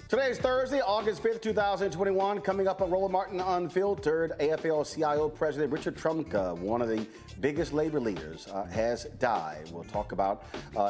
Today is Thursday, August 5th, 2021. Coming up on Roland Martin Unfiltered, AFL-CIO President Richard Trumka, one of the biggest labor leaders, has died. We'll talk about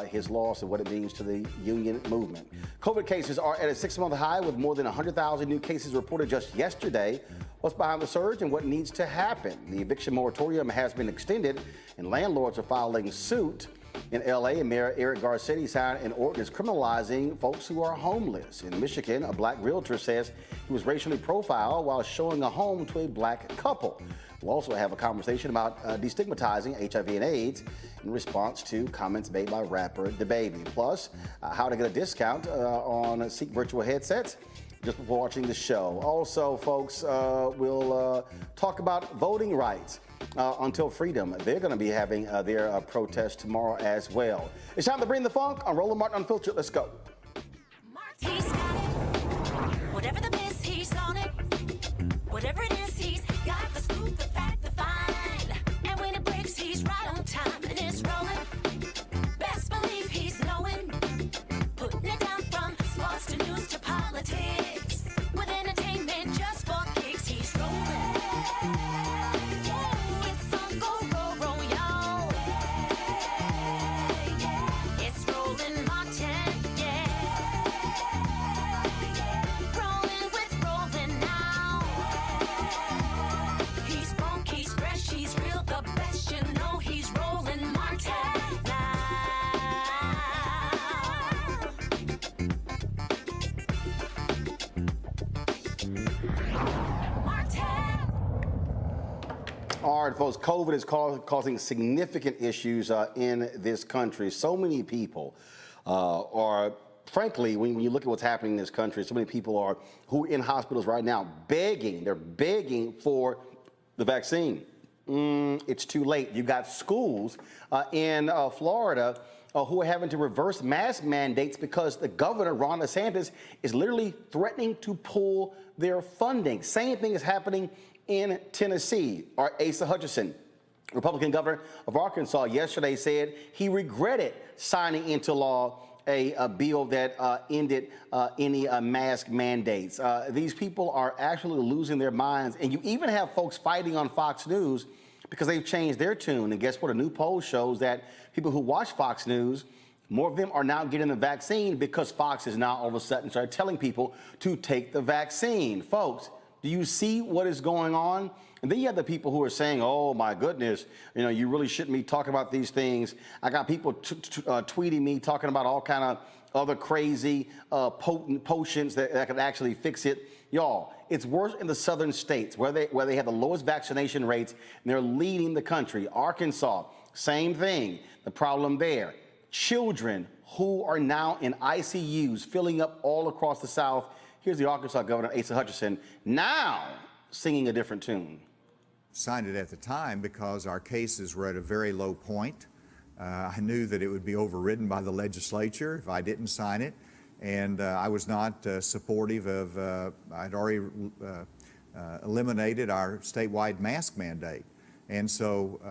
his loss and what it means to the union movement. COVID cases are at a 6-month high with more than 100,000 new cases reported just yesterday. What's behind the surge and what needs to happen? The eviction moratorium has been extended and landlords are filing suit. In L.A., Mayor Eric Garcetti signed an ordinance criminalizing folks who are homeless. In Michigan, a black realtor says he was racially profiled while showing a home to a black couple. We'll also have a conversation about destigmatizing HIV and AIDS in response to comments made by rapper DaBabby. Plus, how to get a discount on Seek virtual headsets just before watching the show. Also, folks, we'll talk about voting rights. Until freedom. They're going to be having their protest tomorrow as well. It's time to bring the funk on Roland Martin Unfiltered. Let's go. He's got it. Whatever the miss, he's on it. Whatever it is, he's got the scoop, the fact, the find. And when it breaks, he's right on time and it's rolling. Best believe he's knowing. Putting it down from sports to news to politics. With entertainment just for kicks, he's rolling. All right, folks, COVID is causing significant issues in this country. So many people are, frankly, when you look at what's happening in this country, so many people are who are in hospitals right now begging, they're begging for the vaccine. It's too late. You've got schools in Florida who are having to reverse mask mandates because the governor, Ron DeSantis, is literally threatening to pull their funding. Same thing is happening in Tennessee. Asa Hutchinson, Republican governor of Arkansas, yesterday said he regretted signing into law a bill that ended any mask mandates. These people are actually losing their minds. And you even have folks fighting on Fox News because they've changed their tune. And guess what? A new poll shows that people who watch Fox News, more of them are now getting the vaccine because Fox is now all of a sudden started telling people to take the vaccine. Folks, do you see what is going on? And then you have the people who are saying, oh, my goodness, you know, you really shouldn't be talking about these things. I got people tweeting me talking about all kind other crazy potent potions that could actually fix it. Y'all, it's worse in the southern states where they have the lowest vaccination rates, and they're leading the country. Arkansas, same thing. The problem there, children who are now in ICUs filling up all across the South. Here's the Arkansas Governor, Asa Hutchinson, now singing a different tune. Signed it at the time because our cases were at a very low point. I knew that it would be overridden by the legislature if I didn't sign it, and I was not supportive of, I'd already eliminated our statewide mask mandate. And so,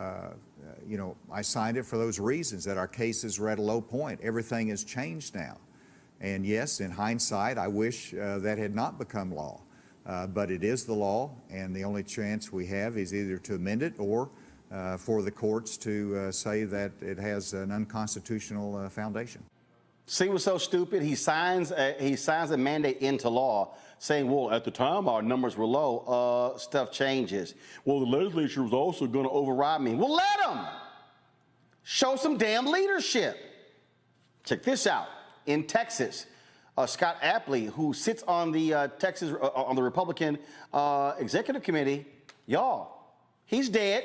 you know, I signed it for those reasons, that our cases were at a low point. Everything has changed now. And yes, in hindsight, I wish that had not become law. But it is the law, and the only chance we have is either to amend it or for the courts to say that it has an unconstitutional foundation. See what's so stupid? He signs a mandate into law saying, well, at the time our numbers were low. Stuff changes. Well, the legislature was also going to override me. Well, let them. Show some damn leadership. Check this out. In Texas, Scott Appley, who sits on the on the Republican Executive Committee, y'all, he's dead.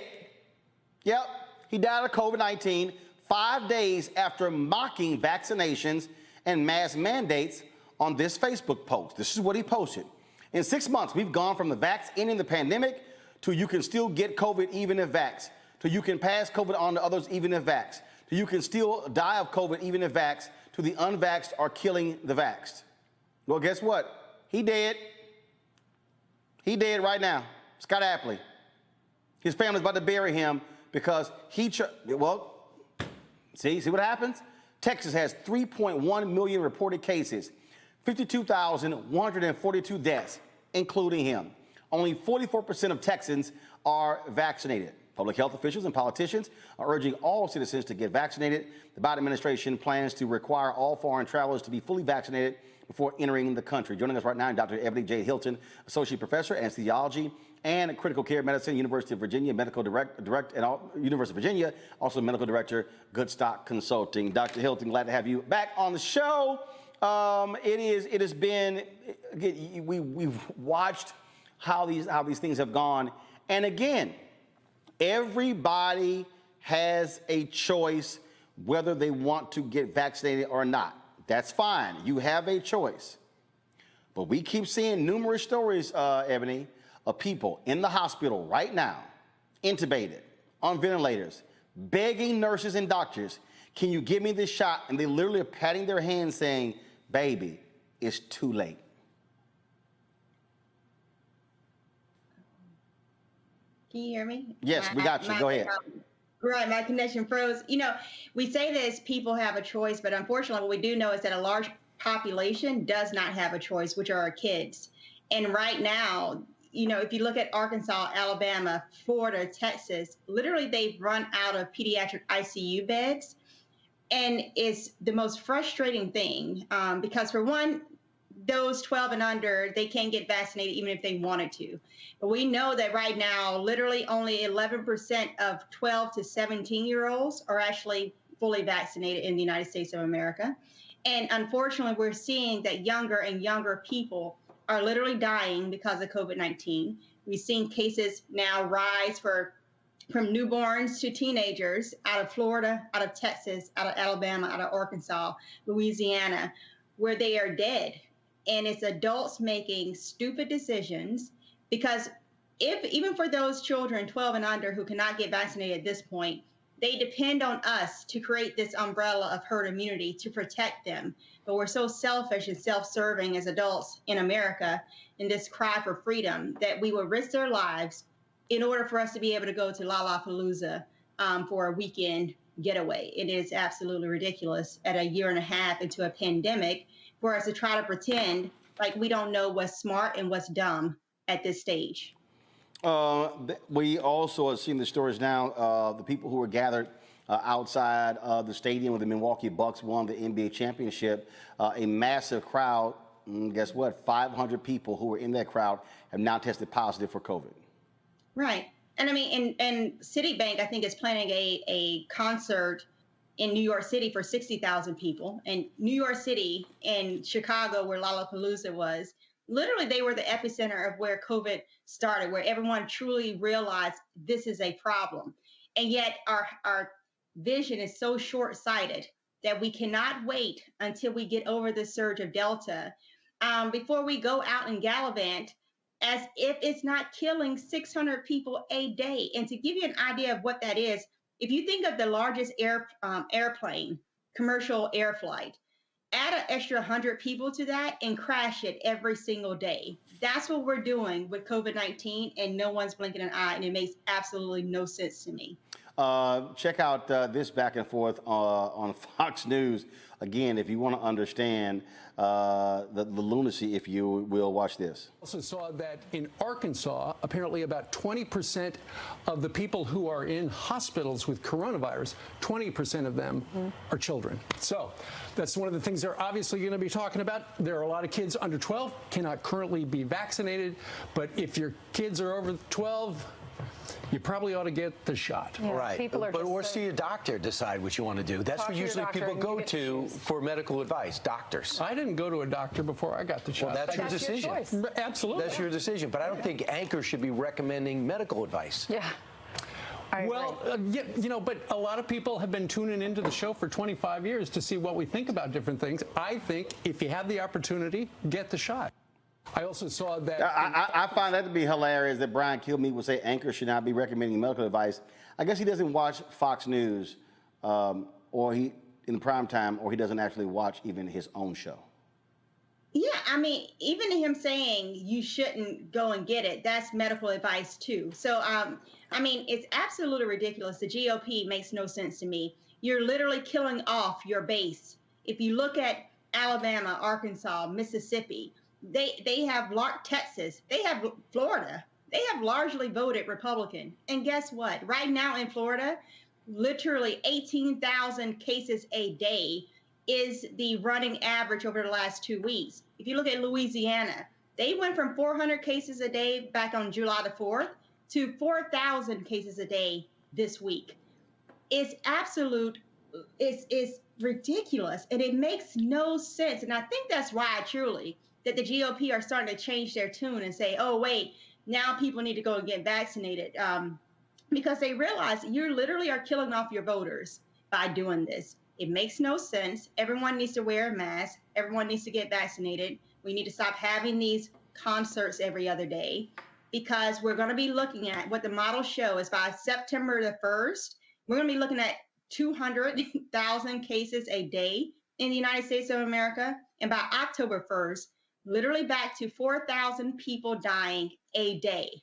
Yep, he died of COVID-19 5 days after mocking vaccinations and mask mandates on this Facebook post. This is what he posted. In 6 months, we've gone from the vax ending the pandemic to you can still get COVID even if vaxxed, to you can pass COVID on to others even if vaxxed, to you can still die of COVID even if vaxxed, to the unvaxxed are killing the vaxxed. Well, guess what? He dead. He dead right now. Scott Appley. His family's about to bury him because well, see what happens? Texas has 3.1 million reported cases, 52,142 deaths, including him. Only 44% of Texans are vaccinated. Public health officials and politicians are urging all citizens to get vaccinated. The Biden administration plans to require all foreign travelers to be fully vaccinated before entering the country. Joining us right now, Dr. Ebony J. Hilton, Associate Professor, Anesthesiology and Critical Care Medicine, University of Virginia, Medical University of Virginia, also Medical Director, Goodstock Consulting. Dr. Hilton, glad to have you back on the show. It has been, we've watched how these things have gone. And again, everybody has a choice whether they want to get vaccinated or not. That's fine. You have a choice. But we keep seeing numerous stories, Ebony, of people in the hospital right now, intubated, on ventilators, begging nurses and doctors, can you give me this shot? And they literally are patting their hands saying, baby, it's too late. Can you hear me? Yes, we got you. Go ahead. Right, my connection froze. You know, we say this, people have a choice, but unfortunately what we do know is that a large population does not have a choice, which are our kids. And right now, you know, if you look at Arkansas, Alabama, Florida, Texas, literally they've run out of pediatric ICU beds. And it's the most frustrating thing because for one, those 12 and under, they can't get vaccinated even if they wanted to. But we know that right now, literally only 11% of 12 to 17-year-olds are actually fully vaccinated in the United States of America. And unfortunately, we're seeing that younger and younger people are literally dying because of COVID-19. We've seen cases now rise from newborns to teenagers out of Florida, out of Texas, out of Alabama, out of Arkansas, Louisiana, where they are dead. And it's adults making stupid decisions because even for those children 12 and under who cannot get vaccinated at this point, they depend on us to create this umbrella of herd immunity to protect them. But we're so selfish and self-serving as adults in America in this cry for freedom that we would risk their lives in order for us to be able to go to Lollapalooza for a weekend getaway. It is absolutely ridiculous at a year and a half into a pandemic for us to try to pretend like we don't know what's smart and what's dumb at this stage. We also have seen the stories now, the people who were gathered outside the stadium where the Milwaukee Bucks won the NBA championship, a massive crowd. Guess what? 500 people who were in that crowd have now tested positive for COVID. Right. And I mean, and Citibank, I think, is planning a concert in New York City for 60,000 people. And New York City and Chicago, where Lollapalooza was, literally they were the epicenter of where COVID started, where everyone truly realized this is a problem. And yet our vision is so short-sighted that we cannot wait until we get over the surge of Delta before we go out and gallivant as if it's not killing 600 people a day. And to give you an idea of what that is, if you think of the largest airplane, commercial air flight, add an extra 100 people to that and crash it every single day. That's what we're doing with COVID-19, and no one's blinking an eye, and it makes absolutely no sense to me. Check out this back and forth on Fox News. Again, if you want to understand the lunacy, if you will, watch this. Also saw that in Arkansas, apparently about 20% of the people who are in hospitals with coronavirus, 20% of them are children. So that's one of the things they're obviously going to be talking about. There are a lot of kids under 12 cannot currently be vaccinated, but if your kids are over 12, you probably ought to get the shot. Yeah, right. Or see a doctor decide what you want to do. That's what usually people go to for medical advice, doctors. I didn't go to a doctor before I got the shot. Well, that's your decision. Absolutely. That's your decision. But I don't think anchors should be recommending medical advice. Yeah. Well, yeah, you know, but a lot of people have been tuning into the show for 25 years to see what we think about different things. I think if you have the opportunity, get the shot. I also saw that. I find that to be hilarious that Brian Kilmeade would say anchors should not be recommending medical advice. I guess he doesn't watch Fox News or he in prime time, or he doesn't actually watch even his own show. Yeah, I mean, even him saying you shouldn't go and get it, that's medical advice too. So, I mean, it's absolutely ridiculous. The GOP makes no sense to me. You're literally killing off your base. If you look at Alabama, Arkansas, Mississippi, they have Texas, they have Florida, they have largely voted Republican. And guess what? Right now in Florida, literally 18,000 cases a day is the running average over the last 2 weeks. If you look at Louisiana, they went from 400 cases a day back on July the 4th to 4,000 cases a day this week. It's ridiculous, and it makes no sense. And I think that's why truly that the GOP are starting to change their tune and say, oh, wait, now people need to go and get vaccinated, because they realize you literally are killing off your voters by doing this. It makes no sense. Everyone needs to wear a mask. Everyone needs to get vaccinated. We need to stop having these concerts every other day, because we're going to be looking at what the models show is by September the 1st, we're going to be looking at 200,000 cases a day in the United States of America. And by October 1st, literally back to 4,000 people dying a day.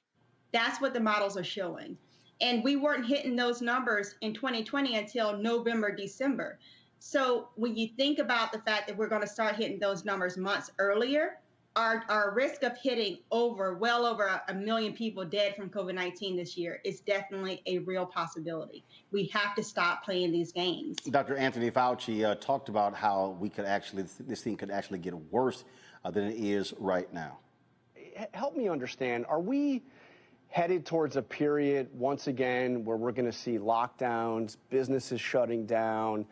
That's what the models are showing. And we weren't hitting those numbers in 2020 until November, December. So when you think about the fact that we're going to start hitting those numbers months earlier, our risk of hitting well over 1 million people dead from COVID-19 this year is definitely a real possibility. We have to stop playing these games. Dr. Anthony Fauci talked about how this thing could actually get worse than it is right now. Help me understand, are we headed towards a period once again where we're going to see lockdowns, businesses shutting down,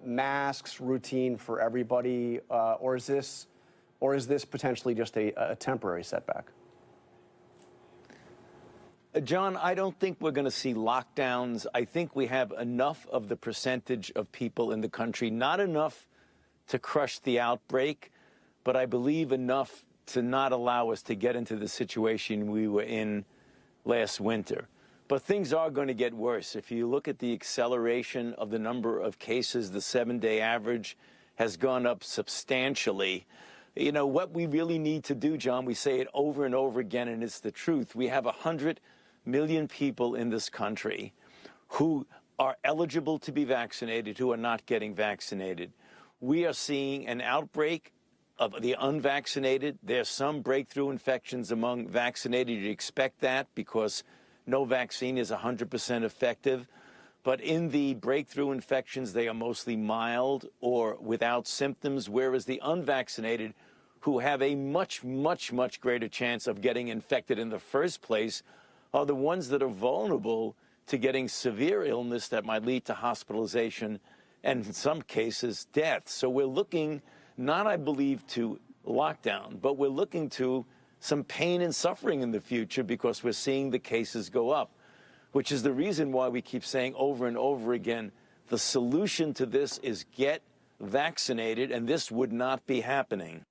masks routine for everybody, or is this potentially just a temporary setback? John, I don't think we're going to see lockdowns. I think we have enough of the percentage of people in the country, not enough to crush the outbreak, but I believe enough to not allow us to get into the situation we were in last winter. But things are going to get worse. If you look at the acceleration of the number of cases, the 7-day average has gone up substantially. You know, what we really need to do, John, we say it over and over again, and it's the truth. We have 100 million people in this country who are eligible to be vaccinated, who are not getting vaccinated. We are seeing an outbreak of the unvaccinated. There's some breakthrough infections among vaccinated. You'd expect that because no vaccine is 100% effective. But in the breakthrough infections, they are mostly mild or without symptoms, whereas the unvaccinated, who have a much, much, much greater chance of getting infected in the first place, are the ones that are vulnerable to getting severe illness that might lead to hospitalization and in some cases, death. So we're looking not, I believe, to lockdown, but we're looking to some pain and suffering in the future because we're seeing the cases go up, which is the reason why we keep saying over and over again, the solution to this is get vaccinated, and this would not be happening.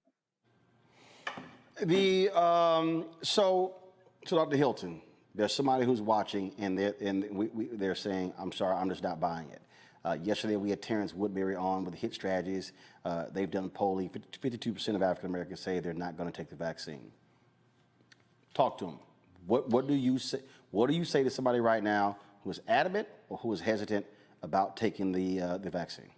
So Dr. Hilton, there's somebody who's watching, and they're saying, "I'm sorry, I'm just not buying it." Yesterday, we had Terrence Woodbury on with Hit Strategies. They've done polling. 52% of African Americans say they're not going to take the vaccine. Talk to them. What do you say? What do you say to somebody right now who is adamant or who is hesitant about taking the vaccine?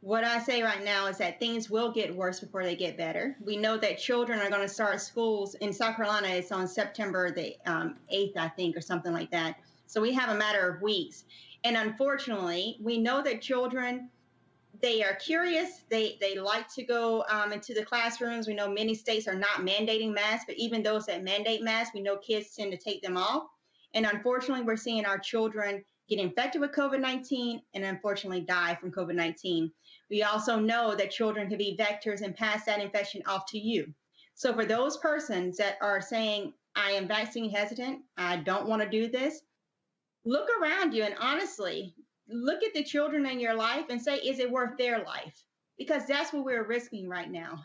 What I say right now is that things will get worse before they get better. We know that children are going to start schools in South Carolina. It's on September the 8th, I think, or something like that. So we have a matter of weeks. And unfortunately, we know that children, they are curious. They like to go into the classrooms. We know many states are not mandating masks, but even those that mandate masks, we know kids tend to take them off. And unfortunately, we're seeing our children get infected with COVID-19 and unfortunately die from COVID-19. We also know that children can be vectors and pass that infection off to you. So for those persons that are saying, I am vaccine hesitant, I don't want to do this, look around you and honestly, look at the children in your life and say, is it worth their life? Because that's what we're risking right now.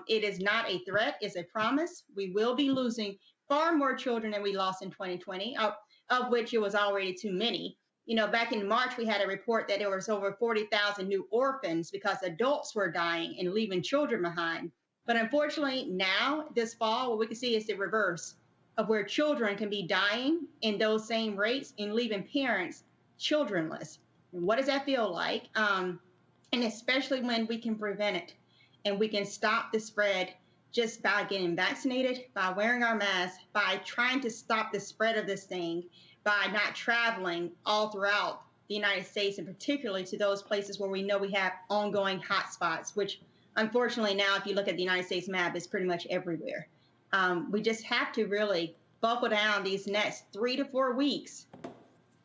It is not a threat, it's a promise. We will be losing far more children than we lost in 2020, of which it was already too many. You know, back in March, we had a report that there was over 40,000 new orphans because adults were dying and leaving children behind. But unfortunately, now, this fall, what we can see is the reverse of where children can be dying in those same rates and leaving parents childrenless. And what does that feel like? And especially when we can prevent it and we can stop the spread just by getting vaccinated, by wearing our masks, by trying to stop the spread of this thing, by not traveling all throughout the United States, and particularly to those places where we know we have ongoing hotspots, which unfortunately now, if you look at the United States map, is pretty much everywhere. We just have to really buckle down these next 3 to 4 weeks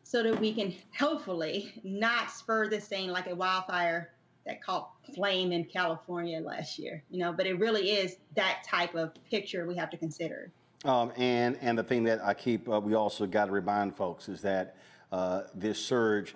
so that we can hopefully not spur this thing like a wildfire that caught flame in California last year, you know, but it really is that type of picture we have to consider. And the thing that I keep, we also got to remind folks is that this surge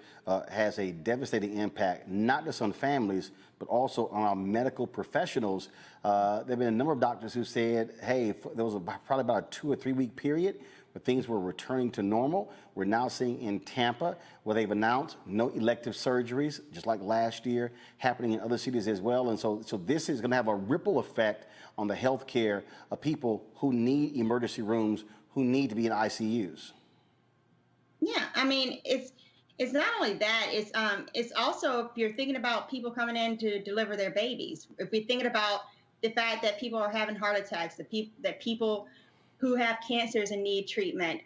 has a devastating impact, not just on families, but also on our medical professionals. There have been a number of doctors who said, hey, there was probably about a 2 or 3 week period where things were returning to normal. We're now seeing in Tampa where they've announced no elective surgeries, just like last year, happening in other cities as well. And so this is going to have a ripple effect on the health care of people who need emergency rooms, who need to be in ICUs. Yeah, I mean, it's not only that, it's also, if you're thinking about people coming in to deliver their babies, if we're thinking about the fact that people are having heart attacks, that people who have cancers and need treatment,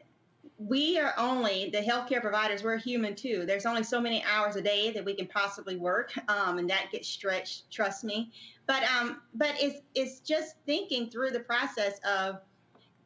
we are only, the healthcare providers, we're human too. There's only so many hours a day that we can possibly work, and that gets stretched, trust me. But it's just thinking through the process of,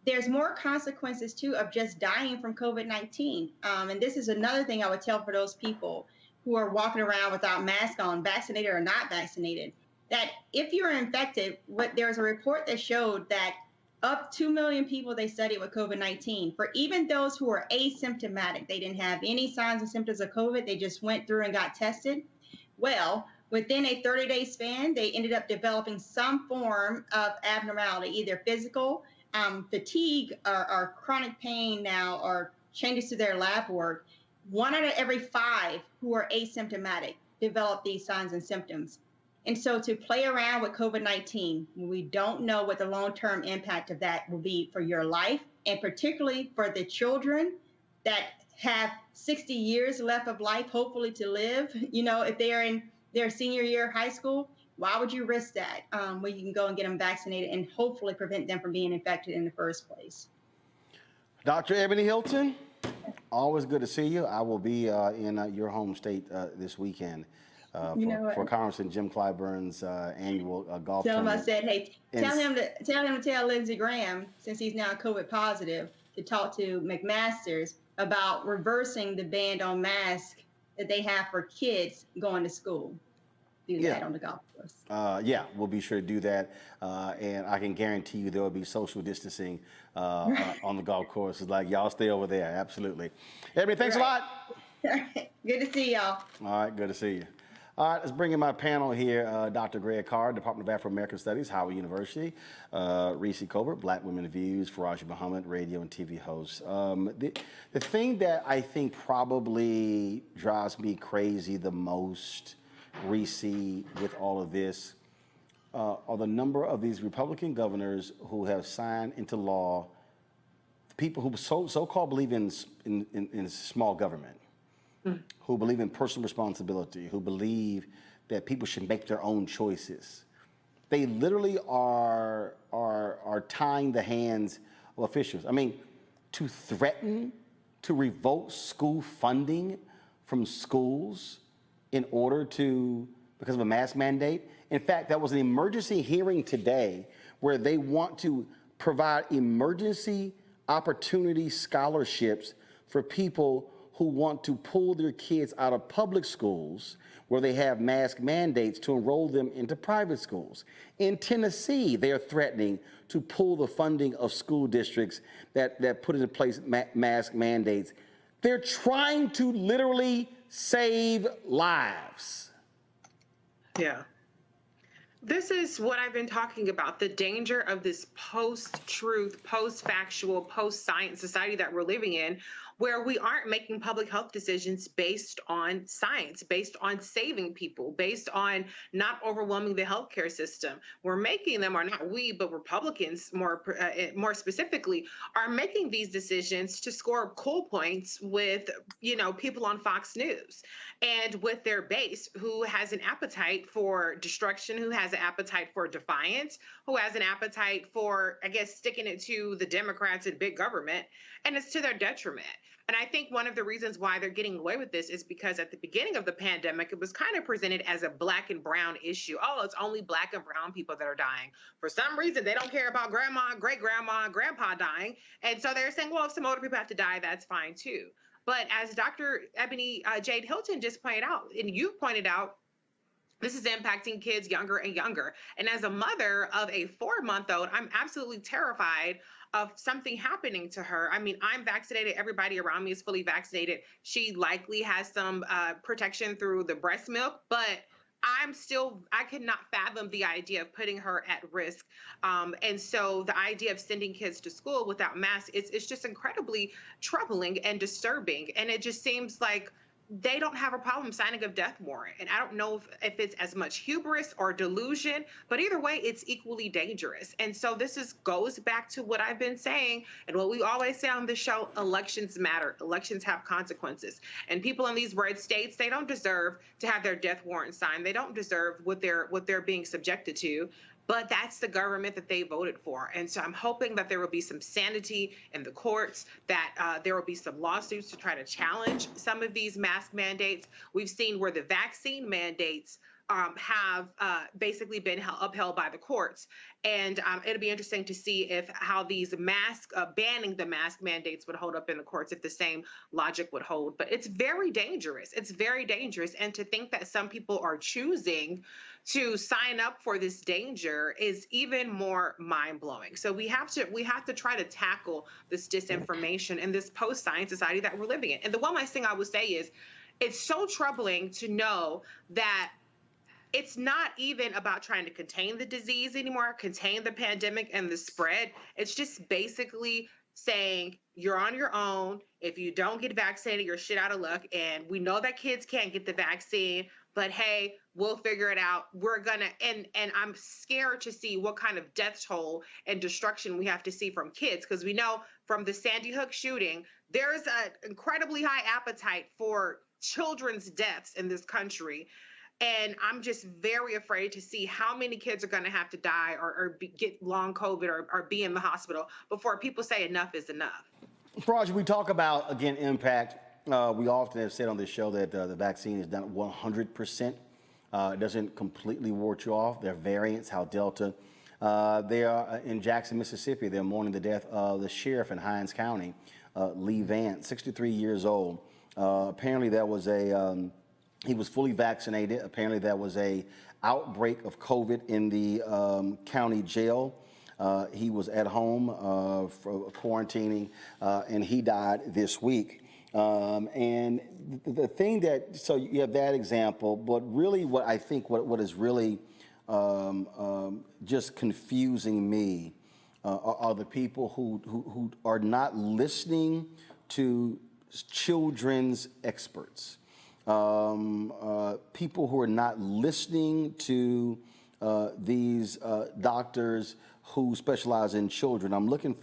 there's more consequences too of just dying from COVID-19. And this is another thing I would tell for those people who are walking around without masks on, vaccinated or not vaccinated, that if you're infected, there's a report that showed that up 2 million people they studied with COVID-19, for even those who are asymptomatic, they didn't have any signs and symptoms of COVID, they just went through and got tested. Well, within a 30-day span, they ended up developing some form of abnormality, either physical, fatigue or chronic pain now, or changes to their lab work. 1 out of every 5 who are asymptomatic develop these signs and symptoms. And so to play around with COVID-19, we don't know what the long-term impact of that will be for your life, and particularly for the children that have 60 years left of life, hopefully to live. You know, if they are in their senior year of high school, why would you risk that when you can go and get them vaccinated and hopefully prevent them from being infected in the first place? Dr. Ebony Hilton, always good to see you. I will be in your home state this weekend for Congressman Jim Clyburn's annual golf tournament. Tell him I said, hey, tell him to tell Lindsey Graham, since he's now COVID positive, to talk to McMaster's about reversing the ban on masks that they have for kids going to school. Do Yeah. that on the golf course. Yeah, we'll be sure to do that, and I can guarantee you there will be social distancing on the golf course. It's like, y'all stay over there. Absolutely. Ebony, thanks a lot. Good to see y'all. All right, good to see you. All right, let's bring in my panel here. Dr. Greg Carr, Department of Afro-American Studies, Howard University. REECIE COLBERT, Black Women Views, Faraji Muhammad, radio and TV host. The thing that I think probably drives me crazy the most, REECIE, with all of this, are the number of these Republican governors who have signed into law, people who so-called believe in small government, who believe in personal responsibility, who believe that people should make their own choices. They literally are tying the hands of officials. I mean, to threaten to revoke school funding from schools in order to, because of a mask mandate. In fact, that was an emergency hearing today where they want to provide emergency opportunity scholarships for people who want to pull their kids out of public schools where they have mask mandates to enroll them into private schools. In Tennessee, they are threatening to pull the funding of school districts that put into place mask mandates. They're trying to literally save lives. Yeah. This is what I've been talking about, the danger of this post-truth, post-factual, post-science society that we're living in, where we aren't making public health decisions based on science, based on saving people, based on not overwhelming the healthcare system. We're making them, or not we, but Republicans more specifically, are making these decisions to score cool points with, people on Fox News and with their base who has an appetite for destruction, who has an appetite for defiance, who has an appetite for, sticking it to the Democrats and big government, and it's to their detriment. And I think one of the reasons why they're getting away with this is because at the beginning of the pandemic, it was kind of presented as a black and brown issue. Oh, it's only black and brown people that are dying. For some reason, they don't care about grandma, great-grandma, and grandpa dying. And so they're saying, well, if some older people have to die, that's fine too. But as Dr. Ebony Jade Hilton just pointed out, and you pointed out, this is impacting kids younger and younger. And as a mother of a 4-month-old, I'm absolutely terrified of something happening to her. I mean, I'm vaccinated. Everybody around me is fully vaccinated. She likely has some protection through the breast milk, but I could not fathom the idea of putting her at risk. And so the idea of sending kids to school without masks, it's just incredibly troubling and disturbing. And it just seems like they don't have a problem signing a death warrant. And I don't know if it's as much hubris or delusion, but either way, it's equally dangerous. And so this goes back to what I've been saying and what we always say on the show: elections matter. Elections have consequences. And people in these red states, they don't deserve to have their death warrant signed. They don't deserve what they're being subjected to. But that's the government that they voted for. And so I'm hoping that there will be some sanity in the courts, that there will be some lawsuits to try to challenge some of these mask mandates. We've seen where the vaccine mandates have basically been upheld by the courts. And it'll be interesting to see how these banning the mask mandates would hold up in the courts, if the same logic would hold. But it's very dangerous. It's very dangerous. And to think that some people are choosing to sign up for this danger is even more mind-blowing. So we have to try to tackle this disinformation in this post-science society that we're living in. And the one last thing I would say is, it's so troubling to know that it's not even about trying to contain the disease anymore, contain the pandemic and the spread. It's just basically saying you're on your own. If you don't get vaccinated, you're shit out of luck. And we know that kids can't get the vaccine, but hey, we'll figure it out. We're gonna, and I'm scared to see what kind of death toll and destruction we have to see from kids, because we know from the Sandy Hook shooting, there's an incredibly high appetite for children's deaths in this country. And I'm just very afraid to see how many kids are going to have to die or get long COVID or be in the hospital before people say enough is enough. Roger, we talk about, again, impact. We often have said on this show that the vaccine is done 100%. It doesn't completely ward you off. There are variants, how Delta. They are in Jackson, Mississippi. They're mourning the death of the sheriff in Hinds County, Lee Vance, 63 years old. Apparently there was he was fully vaccinated. Apparently there was a outbreak of COVID in the county jail. He was at home for quarantining, and he died this week. And the thing that, so you have that example, but really what I think what is really just confusing me are the people who are not listening to children's experts. People who are not listening to these doctors who specialize in children. I'm looking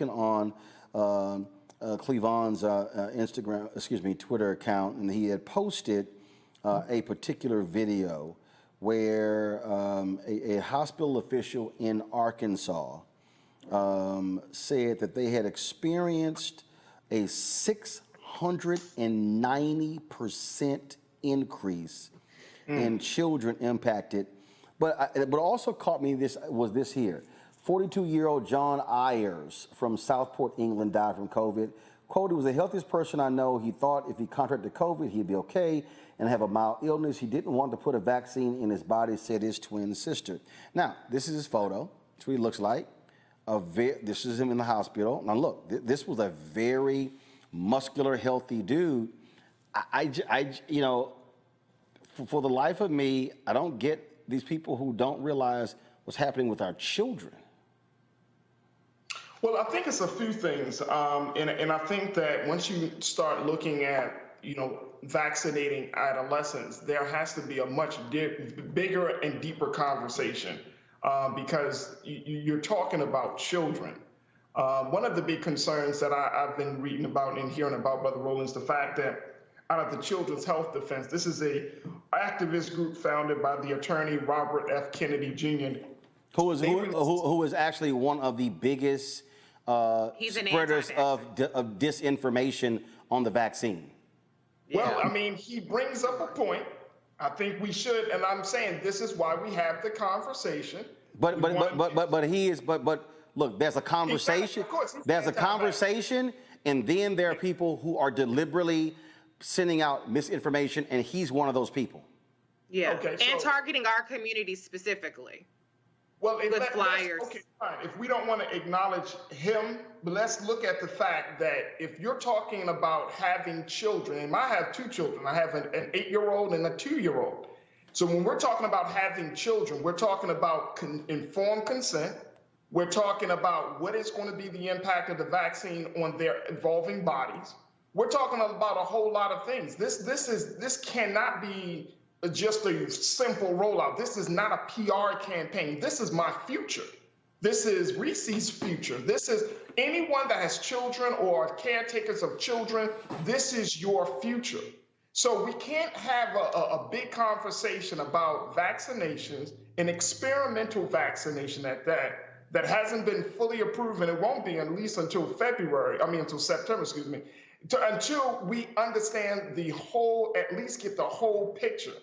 on Cleavon's Twitter account, and he had posted a particular video where a hospital official in Arkansas said that they had experienced a 690% increase in children impacted. But also caught me this here. 42-year-old John Ayers from Southport, England, died from COVID. Quote, he was the healthiest person I know. He thought if he contracted COVID, he'd be okay and have a mild illness. He didn't want to put a vaccine in his body, said his twin sister. Now, this is his photo. That's what he looks like. This is him in the hospital. Now, look, this was a very muscular, healthy dude. You know, for the life of me, I don't get these people who don't realize what's happening with our children. Well, I think it's a few things, and I think that once you start looking at, you know, vaccinating adolescents, there has to be a much bigger and deeper conversation because you're talking about children. One of the big concerns that I've been reading about and hearing about, Brother Roland, is the fact that out of the Children's Health Defense, this is a activist group founded by the attorney Robert F. Kennedy Jr. Who is actually one of the biggest spreaders of disinformation on the vaccine. Well, I mean, he brings up a point. I think we should, and I'm saying this is why we have the conversation. But look, there's a conversation. There's a conversation, and then there are people who are deliberately sending out misinformation, and he's one of those people. Yeah, okay, and targeting our community specifically. Well, with flyers. Okay, fine. If we don't want to acknowledge him, but let's look at the fact that if you're talking about having children, and I have two children, I have an 8-year-old and a 2-year-old. So when we're talking about having children, we're talking about informed consent. We're talking about what is going to be the impact of the vaccine on their evolving bodies. We're talking about a whole lot of things. This cannot be just a simple rollout. This is not a PR campaign. This is my future. This is REECIE's future. This is anyone that has children or caretakers of children. This is your future. So we can't have a big conversation about vaccinations, an experimental vaccination at that hasn't been fully approved, and it won't be at least until until September, excuse me, until we understand the whole, at least get the whole picture.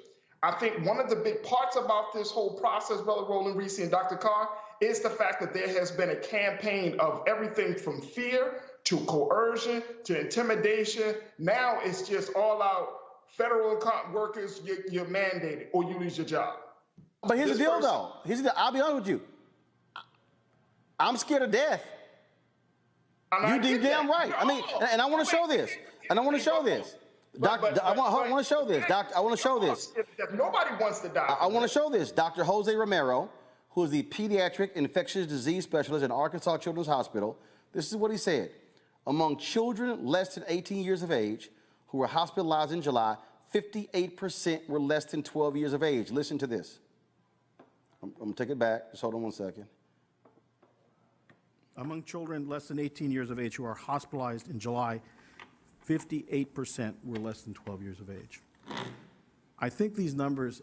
I think one of the big parts about this whole process, Brother Roland, REECIE, and Dr. Carr, is the fact that there has been a campaign of everything from fear to coercion to intimidation. Now it's just all out federal workers, you're mandated or you lose your job. But here's the deal, though. I'll be honest with you. I'm scared to death. You damn right. I mean, and I want to show this. And I want to show this. Doctor, I want to show this. Doctor, I want to show this. If nobody wants to die. I want to show this. Dr. Jose Romero, who is the pediatric infectious disease specialist at Arkansas Children's Hospital, this is what he said. Among children less than 18 years of age who were hospitalized in July, 58% were less than 12 years of age. Listen to this. I'm going to take it back. Just hold on one second. Among children less than 18 years of age who are hospitalized in July, 58% were less than 12 years of age. I think these numbers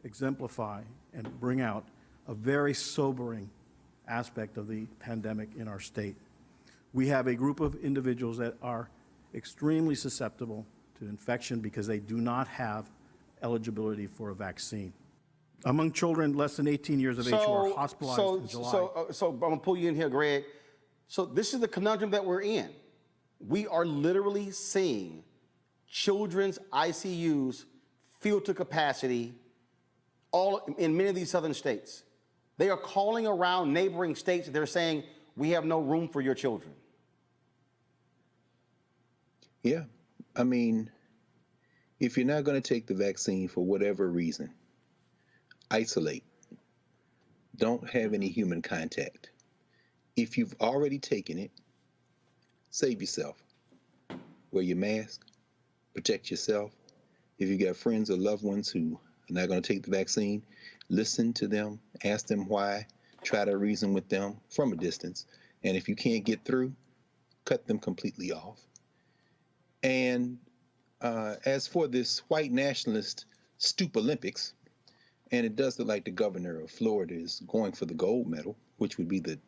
exemplify and bring out a very sobering aspect of the pandemic in our state. We have a group of individuals that are extremely susceptible to infection because they do not have eligibility for a vaccine. Among children less than 18 years of age who are hospitalized in July. So I'm going to pull you in here, Greg. So this is the conundrum that we're in. We are literally seeing children's ICUs filled to capacity, all in many of these southern states. They are calling around neighboring states. They're saying, we have no room for your children. Yeah. I mean, if you're not going to take the vaccine for whatever reason, isolate. Don't have any human contact. If you've already taken it, save yourself. Wear your mask, protect yourself. If you got friends or loved ones who are not going to take the vaccine, listen to them, ask them why, try to reason with them from a distance. And if you can't get through, cut them completely off. And as for this white nationalist Stoop Olympics, and it does look like the governor of Florida is going for the gold medal, which would be the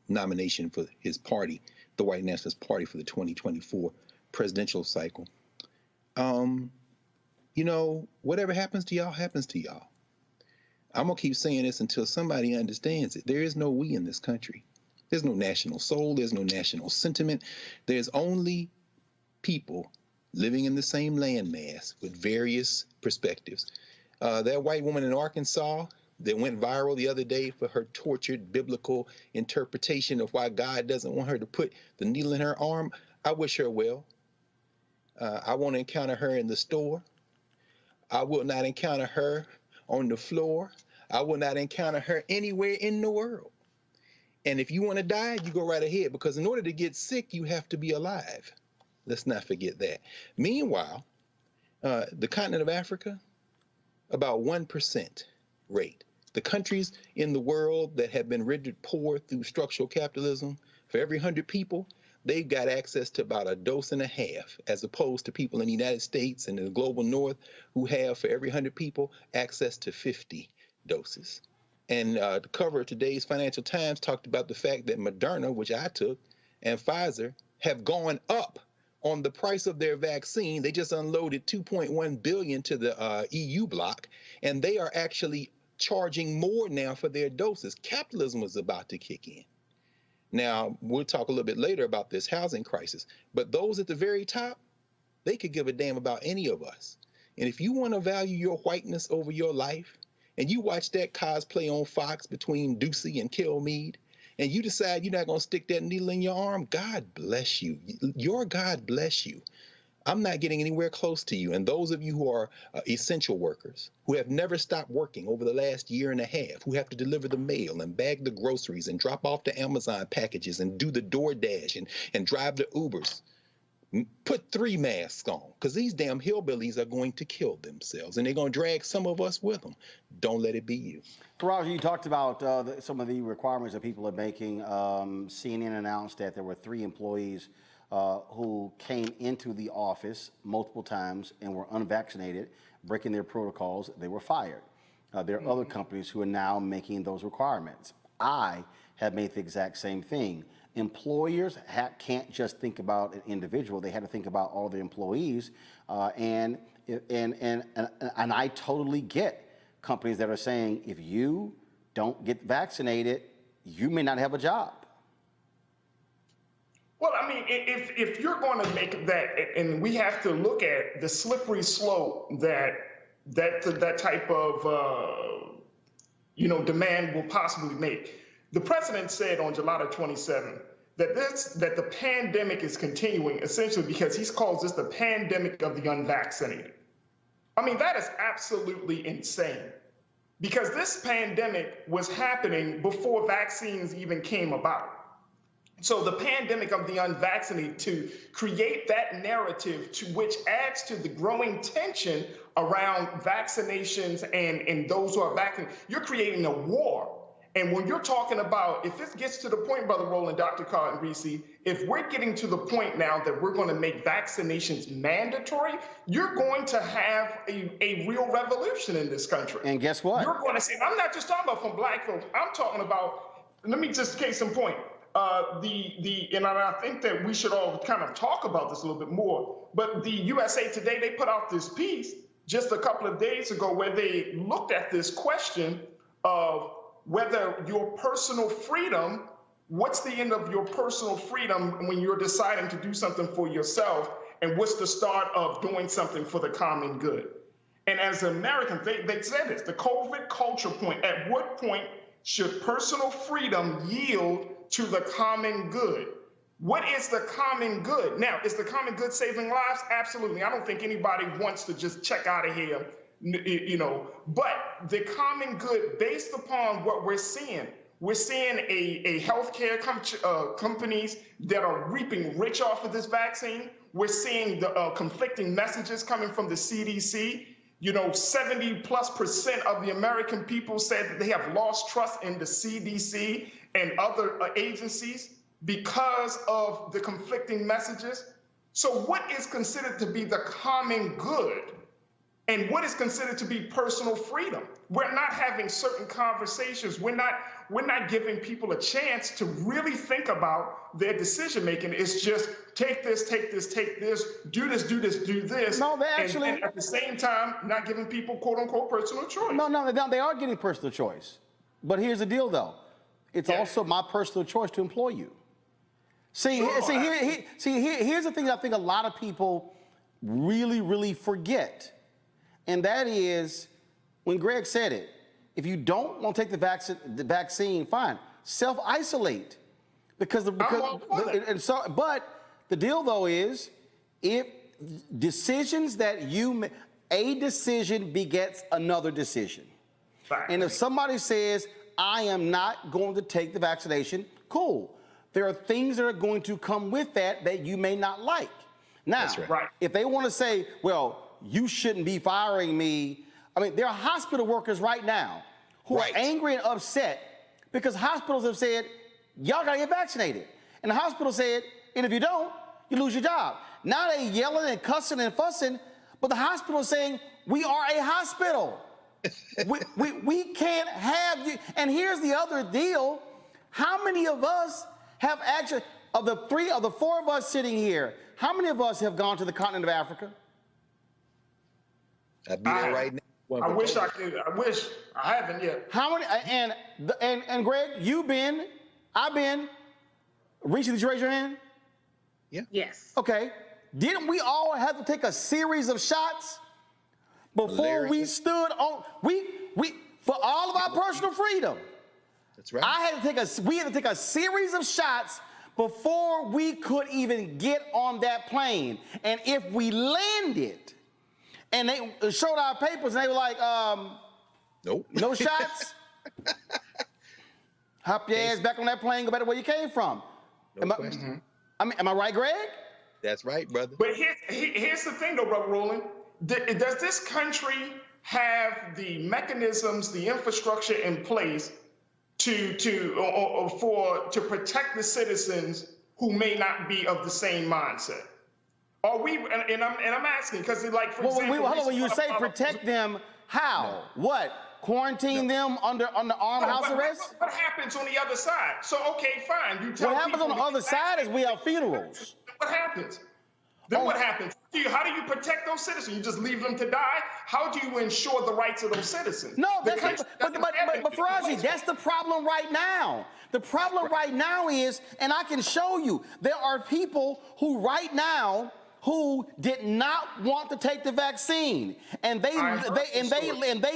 nomination for his party, the White Nationalist Party, for the 2024 presidential cycle. You know, whatever happens to y'all, happens to y'all. I'm going to keep saying this until somebody understands it. There is no we in this country. There's no national soul. There's no national sentiment. There's only people living in the same landmass with various perspectives. That white woman in Arkansas that went viral the other day for her tortured biblical interpretation of why God doesn't want her to put the needle in her arm, I wish her well. I won't encounter her in the store. I will not encounter her on the floor. I will not encounter her anywhere in the world. And if you want to die, you go right ahead, because in order to get sick, you have to be alive. Let's not forget that. Meanwhile, the continent of Africa, about 1% rate. The countries in the world that have been rendered poor through structural capitalism, for every 100 people, they've got access to about a dose and a half, as opposed to people in the United States and in the global north who have, for every 100 people, access to 50 doses. And the cover of today's Financial Times talked about the fact that Moderna, which I took, and Pfizer have gone up on the price of their vaccine. They just unloaded $2.1 billion to the EU bloc, and they are actually charging more now for their doses. Capitalism was about to kick in. Now, we'll talk a little bit later about this housing crisis, but those at the very top, they could give a damn about any of us. And if you want to value your whiteness over your life, and you watch that cosplay on Fox between Ducey and Kilmeade, and you decide you're not going to stick that needle in your arm, God bless you. Your God bless you. I'm not getting anywhere close to you. And those of you who are essential workers, who have never stopped working over the last year and a half, who have to deliver the mail and bag the groceries and drop off the Amazon packages and do the DoorDash and drive the Ubers, put 3 masks on, because these damn hillbillies are going to kill themselves, and they're going to drag some of us with them. Don't let it be you. Roger, you talked about some of the requirements that people are making. CNN announced that there were 3 employees who came into the office multiple times and were unvaccinated, breaking their protocols. They were fired. There are other companies who are now making those requirements. I have made the exact same thing. Employers can't just think about an individual; they had to think about all the employees, and I totally get companies that are saying, if you don't get vaccinated, you may not have a job. Well, I mean, if you're going to make that, and we have to look at the slippery slope that type of demand will possibly make. The president said on July 27 that the pandemic is continuing, essentially because he's called this the pandemic of the unvaccinated. I mean, that is absolutely insane, because this pandemic was happening before vaccines even came about. So the pandemic of the unvaccinated, to create that narrative, to which adds to the growing tension around vaccinations and those who are vaccinated, you're creating a war. And when you're talking about, if this gets to the point, Brother Roland, Dr. Carr, and REECIE, if we're getting to the point now that we're going to make vaccinations mandatory, you're going to have a real revolution in this country. And guess what? You're going to see, I'm not just talking about from black folks, I'm talking about, let me just case in point. And I think that we should all kind of talk about this a little bit more, but the USA Today, they put out this piece just a couple of days ago where they looked at this question of whether your personal freedom, what's the end of your personal freedom when you're deciding to do something for yourself? And what's the start of doing something for the common good? And as Americans, they said this, the COVID culture point, at what point should personal freedom yield to the common good? What is the common good? Now, is the common good saving lives? Absolutely. I don't think anybody wants to just check out of here, you know, but the common good, based upon what we're seeing a healthcare companies that are reaping rich off of this vaccine. We're seeing the conflicting messages coming from the CDC. You know, 70+% of the American people said that they have lost trust in the CDC and other agencies because of the conflicting messages. So what is considered to be the common good and what is considered to be personal freedom? We're not having certain conversations. We're not giving people a chance to really think about their decision making. It's just take this, take this, take this, do this, do this, do this. No, they actually, and at the same time, not giving people quote unquote personal choice. No, they are getting personal choice. But here's the deal, though. It's also my personal choice to employ you. Here's the thing I think a lot of people really forget. And that is, when Greg said it, if you don't want to take the vaccine, fine, self-isolate. But the deal though is, if decisions that you make, a decision begets another decision. Right. And if somebody says, I am not going to take the vaccination, cool. There are things that are going to come with that you may not like. Now, if they want to say, well, you shouldn't be firing me. I mean, there are hospital workers right now who are angry and upset because hospitals have said, y'all gotta get vaccinated. And the hospital said, and if you don't, you lose your job. Now they yelling and cussing and fussing, but the hospital is saying, we are a hospital. we can't have you. And here's the other deal. How many of us have actually, of the four of us sitting here, how many of us have gone to the continent of Africa? I'd be there right now. I wish I could. I wish I haven't yet. How many? And Greg, you've been. I've been. REECIE, did you raise your hand? Yeah. Yes. Okay. Didn't we all have to take a series of shots before we stood on? We for all of our personal freedom. That's right. We had to take a series of shots before we could even get on that plane. And if we landed, and they showed our papers, and they were like, nope. No shots? Hop your ass back on that plane, go back to where you came from. No question. Am I right, Greg? That's right, brother. But here's the thing, though, Brother Roland. Does this country have the mechanisms, the infrastructure in place to protect the citizens who may not be of the same mindset? Are we? And I'm asking because, like, for example, hold on. When you say protect them, how? What? Quarantine them under armed house arrest? What happens on the other side? So, okay, fine. You tell what happens on the other side is we have funerals. What happens? Then what happens? How do you protect those citizens? You just leave them to die? How do you ensure the rights of those citizens? No, but Faraji, that's the problem right now. The problem right now is, and I can show you, there are people who right now who did not want to take the vaccine, and they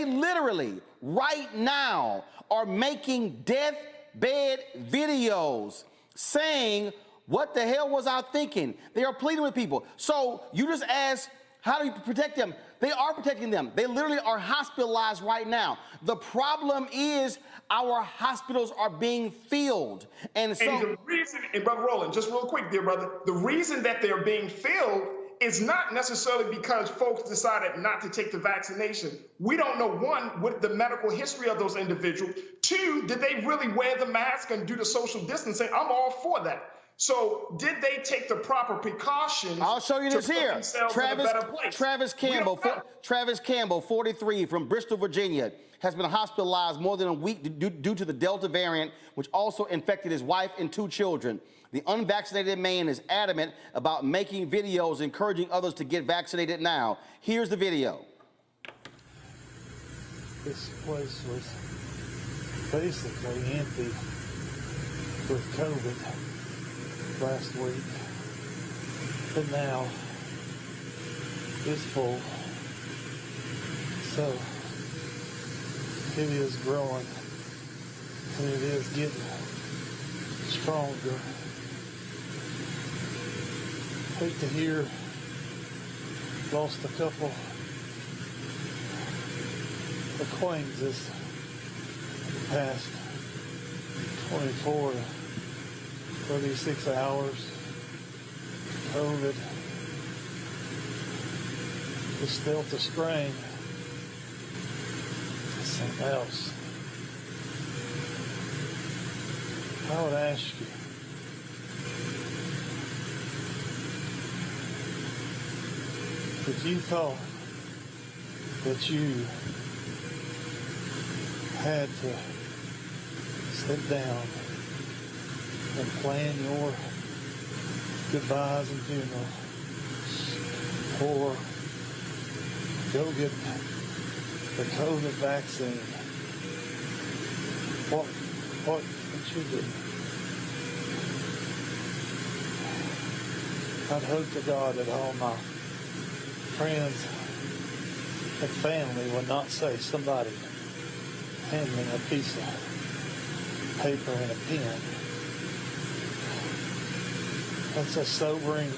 literally right now are making deathbed videos saying, what the hell was I thinking? They are pleading with people. So you just ask, how do you protect them? They are protecting them. They literally are hospitalized right now. The problem is our hospitals are being filled. And the reason, and Brother Roland, just real quick, dear brother, the reason that they're being filled is not necessarily because folks decided not to take the vaccination. We don't know, one, what the medical history of those individuals. Two, did they really wear the mask and do the social distancing? I'm all for that. So did they take the proper precautions? I'll show you this here. Travis Campbell, 43, from Bristol, Virginia, has been hospitalized more than a week due to the Delta variant, which also infected his wife and 2 children. The unvaccinated man is adamant about making videos encouraging others to get vaccinated now. Here's the video. This place was basically empty with COVID last week, but now is full. So it is growing and it is getting stronger. Hate to hear, lost a couple acquaintances in the past 24 to 36 hours. COVID, this Delta strain is something else. I would ask you, if you thought that you had to sit down and plan your goodbyes and funeral, or go get the COVID vaccine, what would you do? I'd hope to God that all my friends and family would not say, somebody hand me a piece of paper and a pen. That's a sobering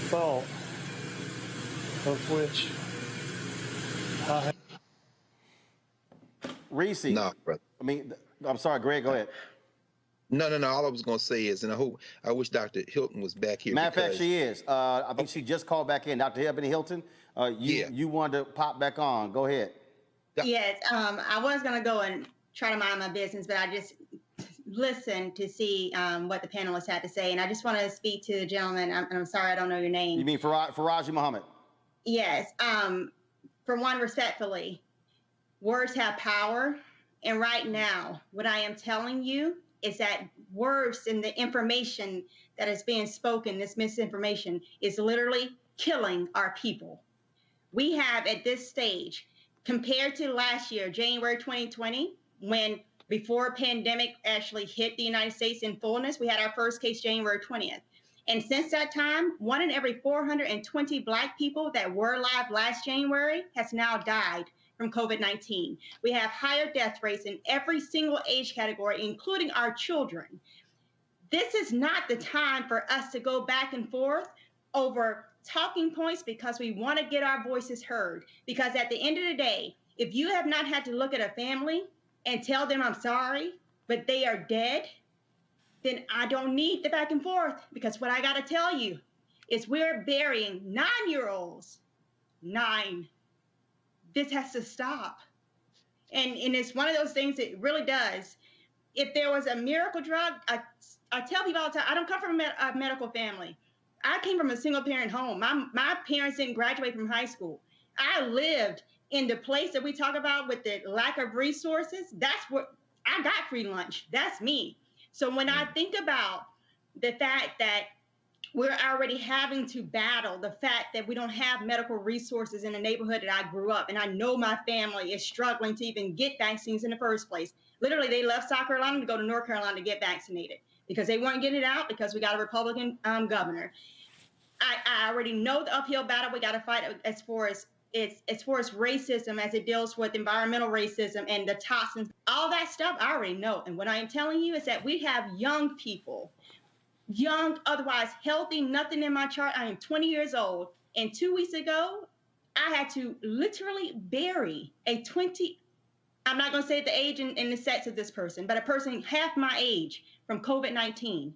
thought, of which I have. REECIE. No, brother. I mean, I'm sorry, Greg, go ahead. No. All I was going to say is, and I wish Dr. Hilton was back here. Matter of fact, she is. I think she just called back in. Dr. Ebony Hilton, you wanted to pop back on. Go ahead. Yes, I was going to go and try to mind my business, but I just listened to see what the panelists had to say. And I just want to speak to the gentleman. I'm sorry, I don't know your name. You mean Faraji Muhammad? Yes. For one, respectfully, words have power. And right now, what I am telling you is that words and the information that is being spoken, this misinformation, is literally killing our people. We have at this stage, compared to last year, January 2020, when before pandemic actually hit the United States in fullness, we had our first case January 20th. And since that time, 1 in every 420 Black people that were alive last January has now died from COVID-19. We have higher death rates in every single age category, including our children. This is not the time for us to go back and forth over talking points because we want to get our voices heard. Because at the end of the day, if you have not had to look at a family and tell them I'm sorry, but they are dead, then I don't need the back and forth, because what I got to tell you is we're burying 9-year-olds. 9. This has to stop. And it's one of those things that really does. If there was a miracle drug, I tell people all the time, I don't come from a medical family. I came from a single parent home. My parents didn't graduate from high school. I lived in the place that we talk about with the lack of resources. That's what I got, free lunch. That's me. So when I think about the fact that we're already having to battle the fact that we don't have medical resources in the neighborhood that I grew up, and I know my family is struggling to even get vaccines in the first place. Literally, they left South Carolina to go to North Carolina to get vaccinated because they weren't getting it out because we got a Republican governor. I already know the uphill battle we got to fight as far as racism, as it deals with environmental racism and the toxins, all that stuff I already know. And what I am telling you is that we have young people, young, otherwise healthy, nothing in my chart. I am 20 years old. And 2 weeks ago, I had to literally bury a 20, I'm not going to say the age and the sex of this person, but a person half my age from COVID-19.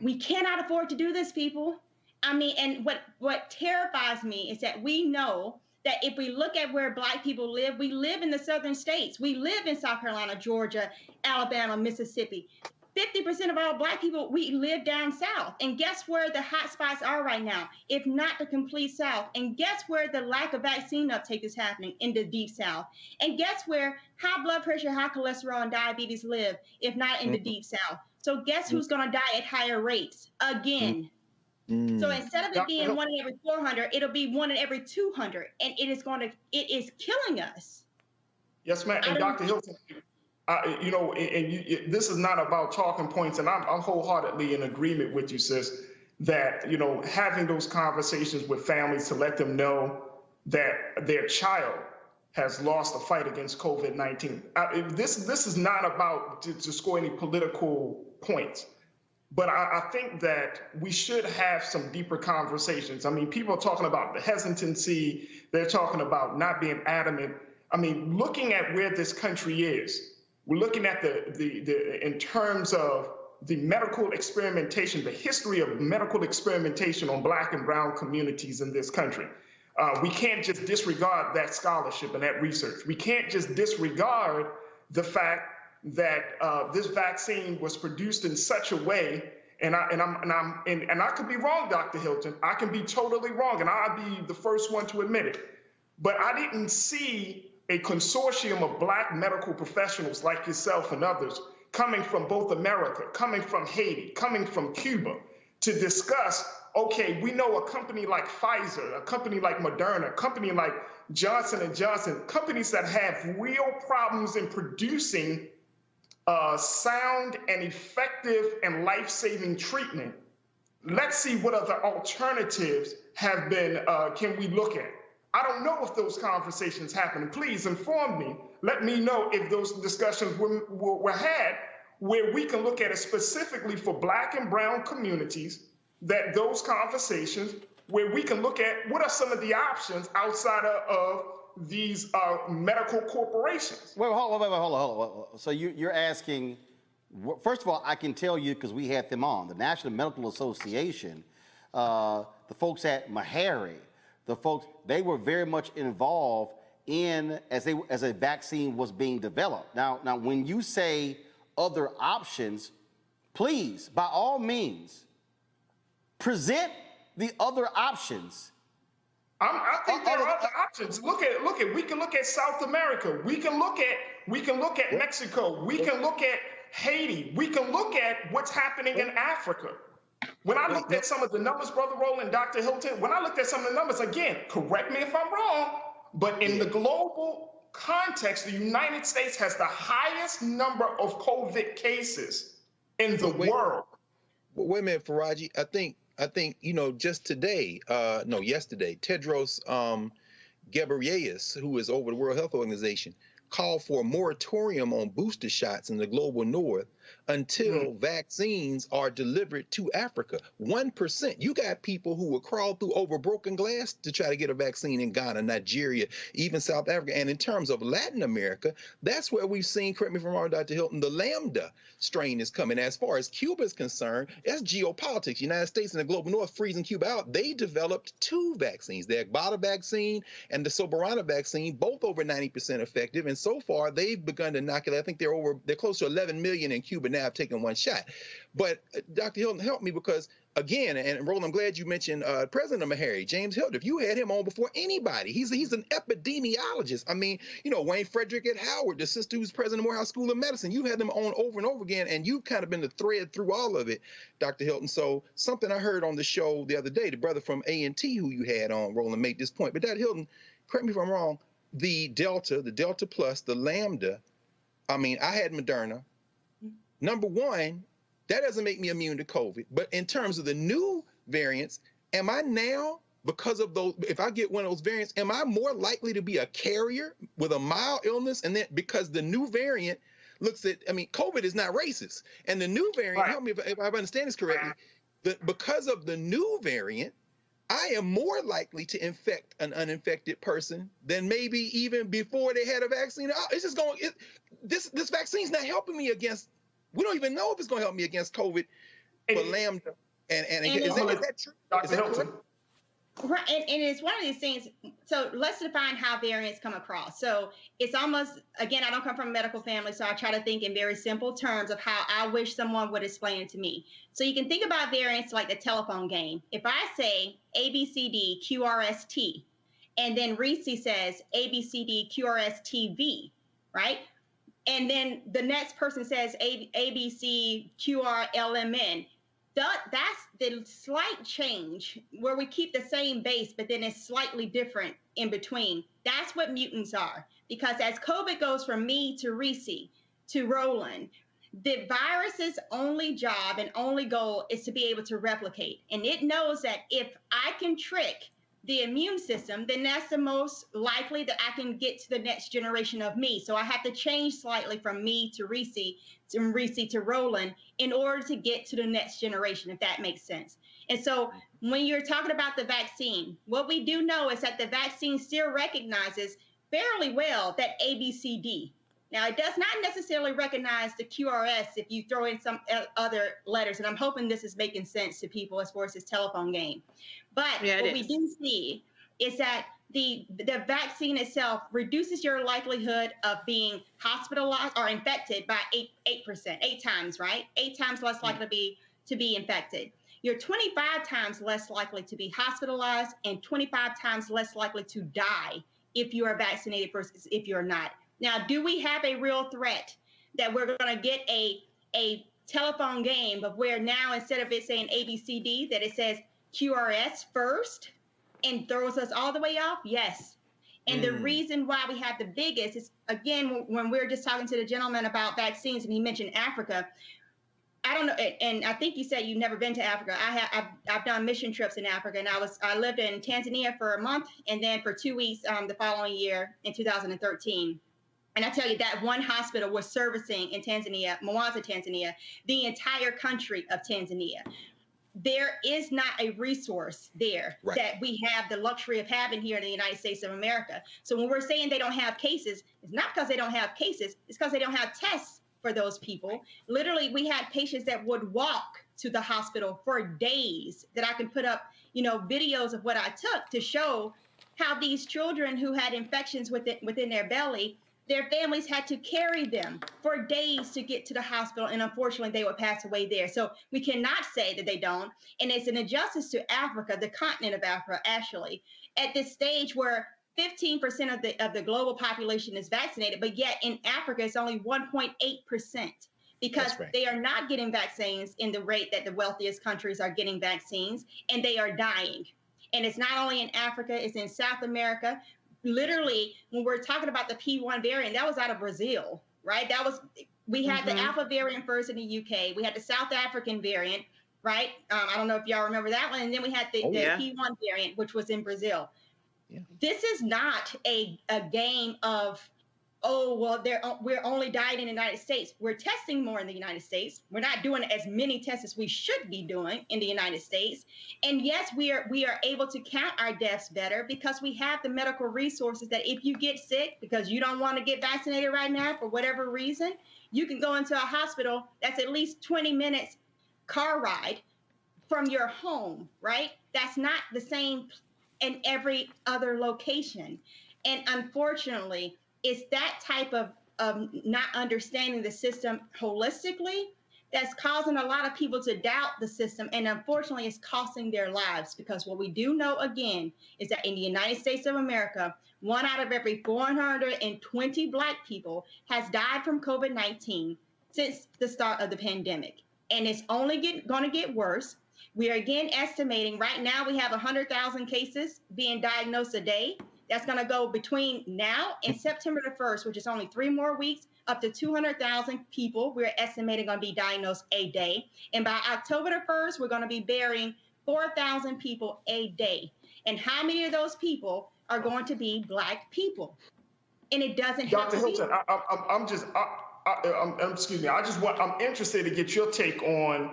We cannot afford to do this, people. I mean, and what terrifies me is that we know that if we look at where Black people live, we live in the southern states. We live in South Carolina, Georgia, Alabama, Mississippi. 50% of all Black people, we live down south. And guess where the hot spots are right now, if not the complete south? And guess where the lack of vaccine uptake is happening? In the deep south. And guess where high blood pressure, high cholesterol, and diabetes live, if not in the deep south? So guess who's going to die at higher rates again? So instead of it being 1 in every 400, it'll be 1 in every 200, and it is killing us. Yes, ma'am. And Dr. Hilton, you know, this is not about talking points, and I'm wholeheartedly in agreement with you, sis. that, having those conversations with families to let them know that their child has lost the fight against COVID-19. This is not about to score any political points, but I think that we should have some deeper conversations. I mean, people are talking about the hesitancy. They're talking about not being adamant. I mean, looking at where this country is, we're looking at the in terms of the medical experimentation, the history of medical experimentation on Black and brown communities in this country. We can't just disregard that scholarship and that research. We can't just disregard the fact that this vaccine was produced in such a way, and I could be wrong, Dr. Hilton. I can be totally wrong, and I'll be the first one to admit it. But I didn't see a consortium of Black medical professionals like yourself and others coming from both America, coming from Haiti, coming from Cuba, to discuss, okay, we know a company like Pfizer, a company like Moderna, a company like Johnson & Johnson, companies that have real problems in producing sound and effective and life-saving treatment. Let's see what other alternatives have been, can we look at? I don't know if those conversations happen. Please inform me. Let me know if those discussions were had where we can look at it specifically for Black and brown communities, that those conversations where we can look at what are some of the options outside of these medical corporations. Wait, hold on. So you're asking, first of all, I can tell you, because we had them on, the National Medical Association, the folks at Meharry, the folks, they were very much involved in as a vaccine was being developed. Now, when you say other options, please, by all means, present the other options. I think there are other options. Look at. We can look at South America. We can look at Mexico. We can look at Haiti. We can look at what's happening in Africa. When I looked at some of the numbers, Brother Roland, Dr. Hilton, when I looked at some of the numbers, again, correct me if I'm wrong, but in the global context, the United States has the highest number of COVID cases in the world. Wait a minute, Faraji. I think just today, yesterday, Tedros Ghebreyesus, who is over the World Health Organization, called for a moratorium on booster shots in the global north until vaccines are delivered to Africa. 1%. You got people who will crawl through over broken glass to try to get a vaccine in Ghana, Nigeria, even South Africa. And in terms of Latin America, that's where we've seen, correct me if I'm wrong, Dr. Hilton, the Lambda strain is coming. As far as Cuba is concerned, that's geopolitics. United States and the global north freezing Cuba out. They developed 2 vaccines, the Ebola vaccine and the Soberana vaccine, both over 90% effective. And so far, they've begun to knock it. I think they're close to 11 million in Cuba now have taken 1 shot. But Dr. Hilton, help me, because again, and Roland, I'm glad you mentioned President of Meharry, James Hilton. If you had him on before anybody, he's an epidemiologist. I mean, Wayne Frederick at Howard, the sister who's president of Morehouse School of Medicine, you had them on over and over again, and you've kind of been the thread through all of it, Dr. Hilton. So something I heard on the show the other day, the brother from A&T who you had on, Roland, made this point. But Dr. Hilton, correct me if I'm wrong, the Delta Plus, the Lambda, I mean, I had Moderna. Number one, that doesn't make me immune to COVID. But in terms of the new variants, am I now, because of those, if I get one of those variants, am I more likely to be a carrier with a mild illness? And then because the new variant looks at, COVID is not racist. And the new variant, help me if I understand this correctly, because of the new variant, I am more likely to infect an uninfected person than maybe even before they had a vaccine. It's just this vaccine's not helping me against. We don't even know if it's going to help me against COVID for Lambda. And is that true? Is that correct? Right, and it's one of these things. So let's define how variants come across. So it's almost, again, I don't come from a medical family, so I try to think in very simple terms of how I wish someone would explain it to me. So you can think about variants like the telephone game. If I say ABCD QRST, and then REECIE says ABCD QRSTV, right? And then the next person says ABC QRLMN. That's the slight change where we keep the same base, but then it's slightly different in between. That's what mutants are. Because as COVID goes from me to REECIE to Roland, The virus's only job and only goal is to be able to replicate. And it knows that if I can trick the immune system, then that's the most likely that I can get to the next generation of me. So I have to change slightly from me to REECIE, from REECIE to Roland in order to get to the next generation, if that makes sense. And so when you're talking about the vaccine, what we do know is that the vaccine still recognizes fairly well that ABCD. Now, it does not necessarily recognize the QRS if you throw in some other letters, and I'm hoping this is making sense to people as far as this telephone game. But what we do see is that the vaccine itself reduces your likelihood of being hospitalized or infected by 8%, 8 times, right? 8 times less likely to be infected. You're 25 times less likely to be hospitalized and 25 times less likely to die if you are vaccinated versus if you're not. Now, do we have a real threat that we're going to get a telephone game of where now instead of it saying ABCD, that it says QRS first and throws us all the way off? Yes. And the reason why we have the biggest is, again, when we were just talking to the gentleman about vaccines and he mentioned Africa, I don't know, and I think you said you've never been to Africa. I've done mission trips in Africa, and I lived in Tanzania for a month, and then for 2 weeks the following year in 2013. And I tell you, that one hospital was servicing in Tanzania, Mwanza, Tanzania, the entire country of Tanzania. There is not a resource there that we have the luxury of having here in the United States of America. So when we're saying they don't have cases, it's not because they don't have cases, it's because they don't have tests for those people. Literally, we had patients that would walk to the hospital for days that I can put up, videos of what I took to show how these children who had infections within their belly, their families had to carry them for days to get to the hospital, and unfortunately, they would pass away there. So we cannot say that they don't, and it's an injustice to Africa, the continent of Africa, actually, at this stage where 15% of the global population is vaccinated, but yet in Africa, it's only 1.8% because they are not getting vaccines in the rate that the wealthiest countries are getting vaccines, and they are dying. And it's not only in Africa, it's in South America. Literally, when we're talking about the P1 variant, that was out of Brazil, right? We had the Alpha variant first in the UK. We had the South African variant, right? I don't know if y'all remember that one. And then we had the P1 variant, which was in Brazil. Yeah. This is not a game of, we're only dying in the United States. We're testing more in the United States. We're not doing as many tests as we should be doing in the United States. And yes, we are able to count our deaths better because we have the medical resources that if you get sick because you don't want to get vaccinated right now for whatever reason, you can go into a hospital that's at least 20 minutes car ride from your home, right? That's not the same in every other location. And unfortunately, it's that type of not understanding the system holistically that's causing a lot of people to doubt the system. And unfortunately, it's costing their lives because what we do know, again, is that in the United States of America, 1 out of every 420 Black people has died from COVID-19 since the start of the pandemic. And it's only going to get worse. We are again estimating right now we have 100,000 cases being diagnosed a day. That's going to go between now and September the 1st, which is only 3 more weeks, up to 200,000 people we're estimating going to be diagnosed a day. And by October the 1st, we're going to be burying 4,000 people a day. And how many of those people are going to be Black people? And it doesn't have to be. Dr. Hilton, excuse me. I'm interested to get your take on,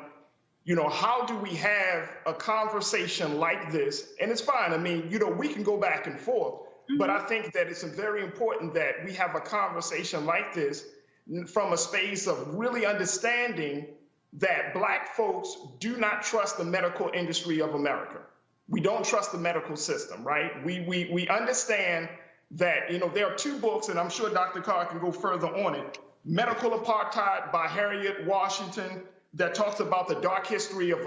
how do we have a conversation like this? And it's fine. I mean, we can go back and forth, but I think that it's very important that we have a conversation like this from a space of really understanding that Black folks do not trust the medical industry of America. We don't trust the medical system, right? We understand that, there are 2 books, and I'm sure Dr. Carr can go further on it. Medical Apartheid by Harriet Washington, that talks about the dark history of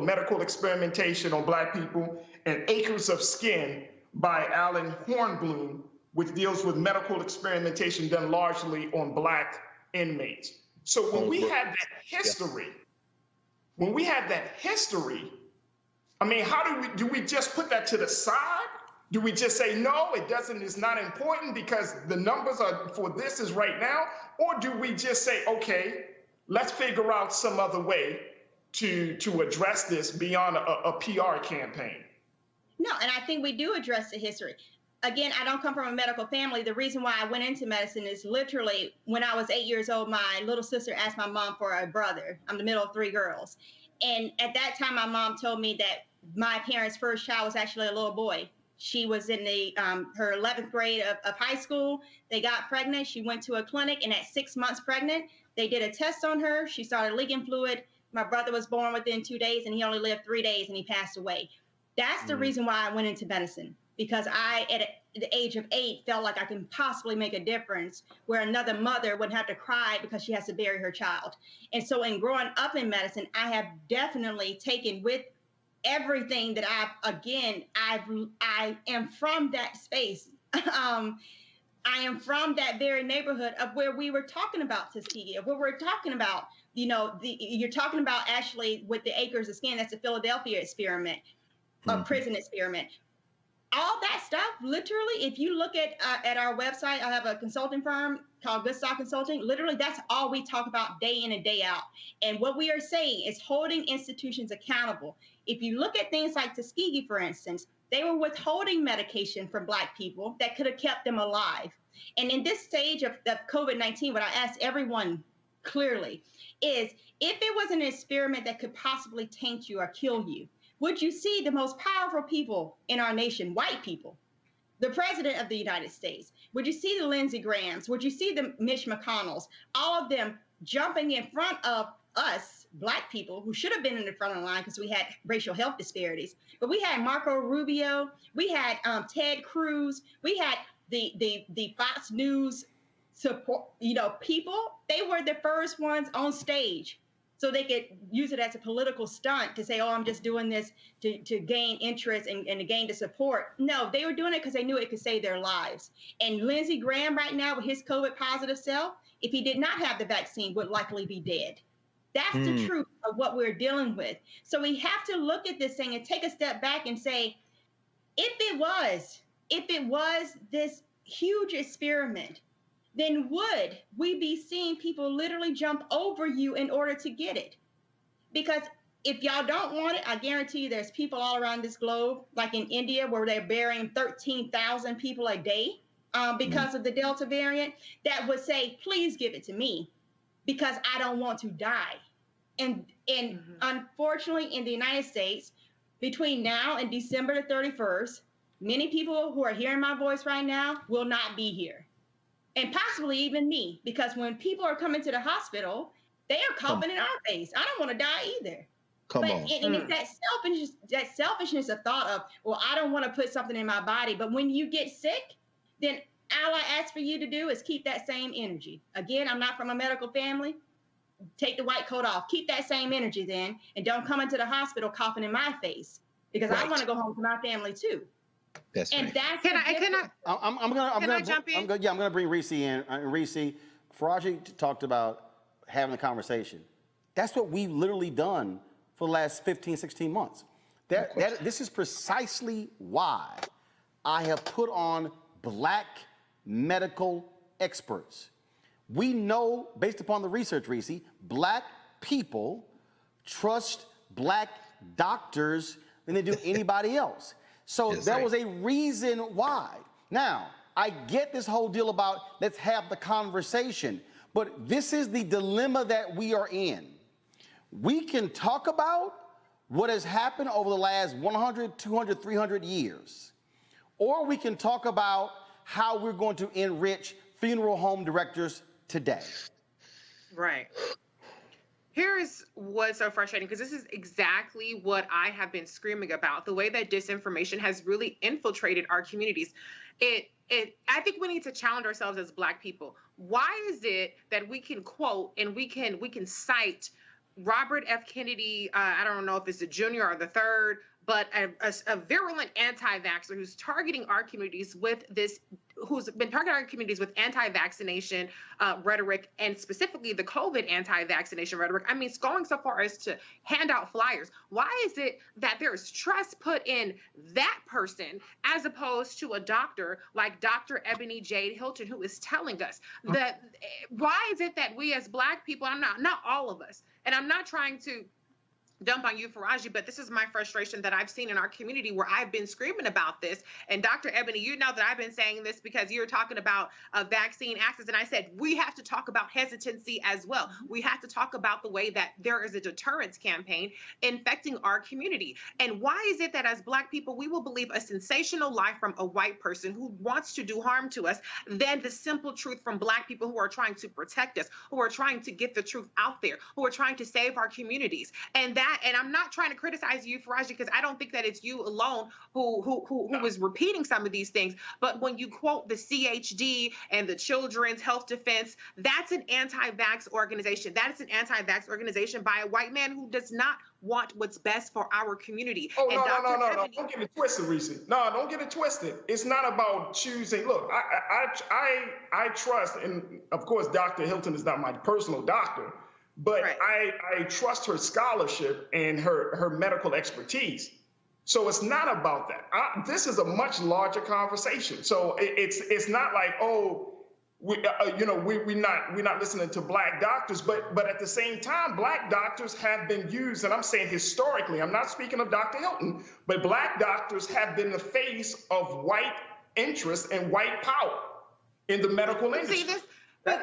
medical experimentation on Black people, and Acres of Skin by Alan Hornblum, which deals with medical experimentation done largely on Black inmates. So when we had that history, I mean, how do we just put that to the side? Do we just say, no, it's not important because the numbers are for this is right now? Or do we just say, okay, let's figure out some other way to address this beyond a PR campaign? No, and I think we do address the history. Again, I don't come from a medical family. The reason why I went into medicine is literally when I was 8 years old, my little sister asked my mom for a brother. I'm the middle of 3 girls. And at that time, my mom told me that my parents' first child was actually a little boy. She was in her 11th grade of high school. They got pregnant. She went to a clinic, and at 6 months pregnant, they did a test on her. She started leaking fluid. My brother was born within 2 days, and he only lived 3 days, and he passed away. That's the reason why I went into medicine, because I, at the age of 8, felt like I can possibly make a difference where another mother wouldn't have to cry because she has to bury her child. And so in growing up in medicine, I have definitely taken with everything that I am from that space. I am from that very neighborhood of where we were talking about Tuskegee, of where we're talking about, you're talking about actually with the acres of skin, that's the Philadelphia experiment, a prison experiment. All that stuff, literally, if you look at our website, I have a consulting firm called Good-Stock Consulting. Literally, that's all we talk about day in and day out. And what we are saying is holding institutions accountable. If you look at things like Tuskegee, for instance, they were withholding medication for Black people that could have kept them alive. And in this stage of COVID-19, what I asked everyone clearly is, if it was an experiment that could possibly taint you or kill you, would you see the most powerful people in our nation, white people, the president of the United States? Would you see the Lindsey Grahams? Would you see the Mitch McConnells? All of them jumping in front of us, Black people, who should have been in the front of the line because we had racial health disparities. But we had Marco Rubio, we had Ted Cruz, we had the Fox News support, people. They were the first ones on stage, so they could use it as a political stunt to say, oh, I'm just doing this to gain interest and to gain the support. No, they were doing it because they knew it could save their lives. And Lindsey Graham right now with his COVID positive self, if he did not have the vaccine, would likely be dead. That's the truth of what we're dealing with. So we have to look at this thing and take a step back and say, if it was this huge experiment, then would we be seeing people literally jump over you in order to get it? Because if y'all don't want it, I guarantee you there's people all around this globe, like in India, where they're burying 13,000 people a day because of the Delta variant, that would say, please give it to me because I don't want to die. And unfortunately, in the United States, between now and December the 31st, many people who are hearing my voice right now will not be here. And possibly even me, because when people are coming to the hospital, they are coughing in our face. I don't want to die either. And it's that selfishness of thought of, well, I don't want to put something in my body. But when you get sick, then all I ask for you to do is keep that same energy. Again, I'm not from a medical family. Take the white coat off. Keep that same energy then, and don't come into the hospital coughing in my face, because I want to go home to my family too. That's and right. that's Can I jump in? I'm gonna bring REECIE in. REECIE, Faraji talked about having a conversation. That's what we've literally done for the last 15, 16 months. This is precisely why I have put on Black medical experts. We know, based upon the research, REECIE, Black people trust Black doctors than they do anybody else. So there was a reason why. Now, I get this whole deal about let's have the conversation, but this is the dilemma that we are in. We can talk about what has happened over the last 100, 200, 300 years, or we can talk about how we're going to enrich funeral home directors today. Right. Here's what's so frustrating, because this is exactly what I have been screaming about, the way that disinformation has really infiltrated our communities. I think we need to challenge ourselves as Black people. Why is it that we can quote and we can cite Robert F. Kennedy, I don't know if it's the junior or the third, but a virulent anti-vaxxer who's targeting our communities with this who's been targeting our communities with anti-vaccination rhetoric, and specifically the COVID anti-vaccination rhetoric. I mean, it's going so far as to hand out flyers. Why is it that there is trust put in that person as opposed to a doctor like Dr. Ebony Jade Hilton, who is telling us that? Why is it that we as Black people, not all of us, and I'm not trying to dump on you, Faraji, but this is my frustration that I've seen in our community where I've been screaming about this. And Dr. Ebony, you know that I've been saying this because you're talking about vaccine access. And I said, we have to talk about hesitancy as well. We have to talk about the way that there is a deterrence campaign infecting our community. And why is it that as Black people, we will believe a sensational lie from a white person who wants to do harm to us than the simple truth from Black people who are trying to protect us, who are trying to get the truth out there, who are trying to save our communities. And I'm not trying to criticize you, Faraji, because I don't think that it's you alone who was repeating some of these things. But when you quote the CHD and the Children's Health Defense, that's an anti-vax organization. That is an anti-vax organization by a white man who does not want what's best for our community. Oh, no. Don't get it twisted, REECIE. No, don't get it twisted. It's not about choosing. Look, I trust, and of course, Dr. Hilton is not my personal doctor, but right. I trust her scholarship and her medical expertise. So it's not about that. This is a much larger conversation. So it's not like, oh, we're not listening to Black doctors, but at the same time, Black doctors have been used, and I'm saying historically, I'm not speaking of Dr. Hilton, but Black doctors have been the face of white interest and white power in the medical industry. See this? But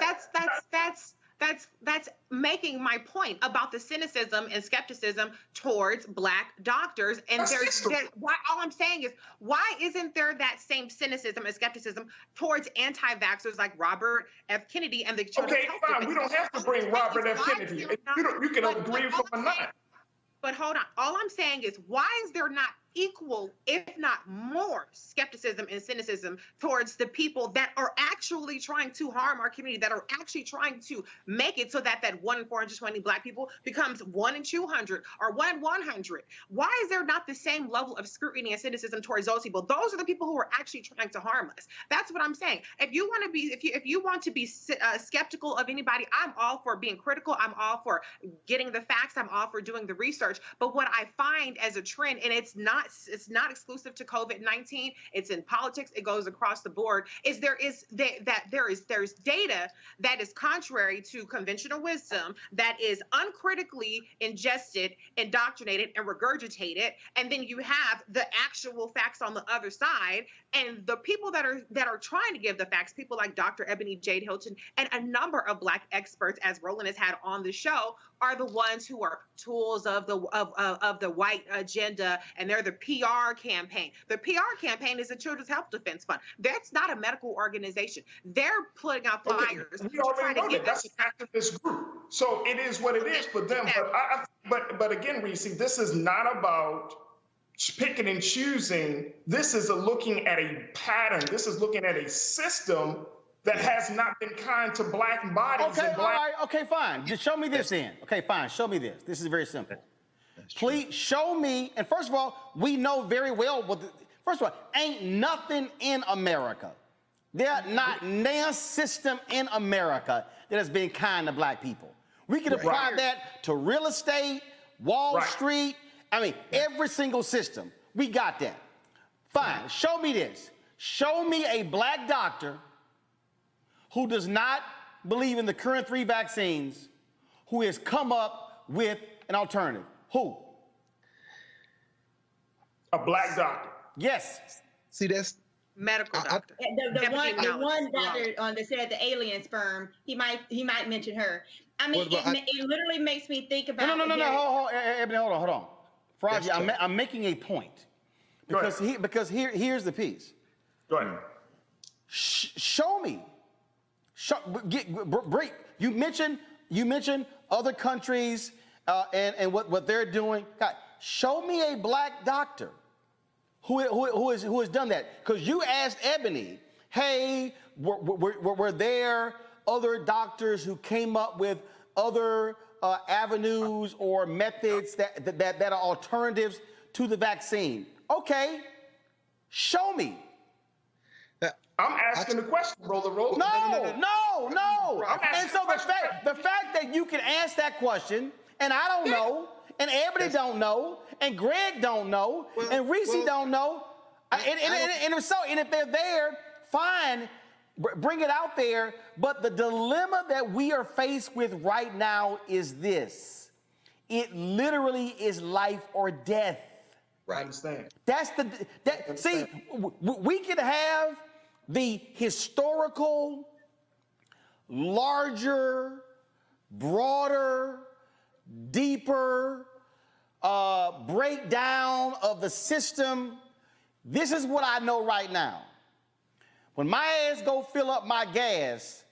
that's making my point about the cynicism and skepticism towards Black doctors. And all I'm saying is, why isn't there that same cynicism and skepticism towards anti-vaxxers like Robert F. Kennedy and the Children's Health Defense? Okay, fine. We don't have to bring Robert F. Kennedy. You can agree with or not. But hold on. All I'm saying is, why is there not equal, if not more, skepticism and cynicism towards the people that are actually trying to harm our community, that are actually trying to make it so that 1 in 420 Black people becomes 1 in 200 or 1 in 100? Why is there not the same level of scrutiny and cynicism towards those people? Those are the people who are actually trying to harm us. That's what I'm saying. If you want to be skeptical of anybody, I'm all for being critical. I'm all for getting the facts. I'm all for doing the research. But what I find as a trend, and it's not exclusive to COVID-19. It's in politics. It goes across the board. There's data that is contrary to conventional wisdom, that is uncritically ingested, indoctrinated, and regurgitated. And then you have the actual facts on the other side. And the people that are trying to give the facts, people like Dr. Ebony Jade Hilton and a number of Black experts, as Roland has had on the show, are the ones who are tools of the white agenda, and they're the PR campaign. The PR campaign is the Children's Health Defense Fund. That's not a medical organization. They're putting out flyers. We already know that. That's an activist group. So it is what it is for them. But again, REECIE, this is not about picking and choosing. This is looking at a pattern. This is looking at a system that has not been kind to Black bodies. Okay, all right, okay, fine. Just show me this then. Okay, fine, show me this. This is very simple. Please show me, and first of all, we know very well first of all, ain't nothing in America. There's not no system in America that has been kind to Black people. We can apply that to real estate, Wall Street, every single system. We got that. Fine, show me this. Show me a Black doctor who does not believe in the current 3 vaccines, who has come up with an alternative. Who? A Black doctor. Yes. See, that's medical doctor. The one doctor that said the alien sperm, he might mention her. It literally makes me think about. No. Hold on. Faraji, I'm making a point because here's the piece. Go ahead. Show me. You mentioned other countries and what they're doing. God, show me a Black doctor who has done that. Because you asked Ebony, hey, were there other doctors who came up with other avenues or methods that are alternatives to the vaccine? Okay, show me. I'm asking the question, Brother Roland. No. I'm asking And so the fact that you can ask that question, and I don't know, and Ebony don't know, and Greg don't know, and REECIE don't know, and if they're there, fine, bring it out there. But the dilemma that we are faced with right now is this: it literally is life or death. Right. I understand. See, we could have the historical, larger, broader, deeper breakdown of the system. This is what I know right now. When my ass go fill up my gas,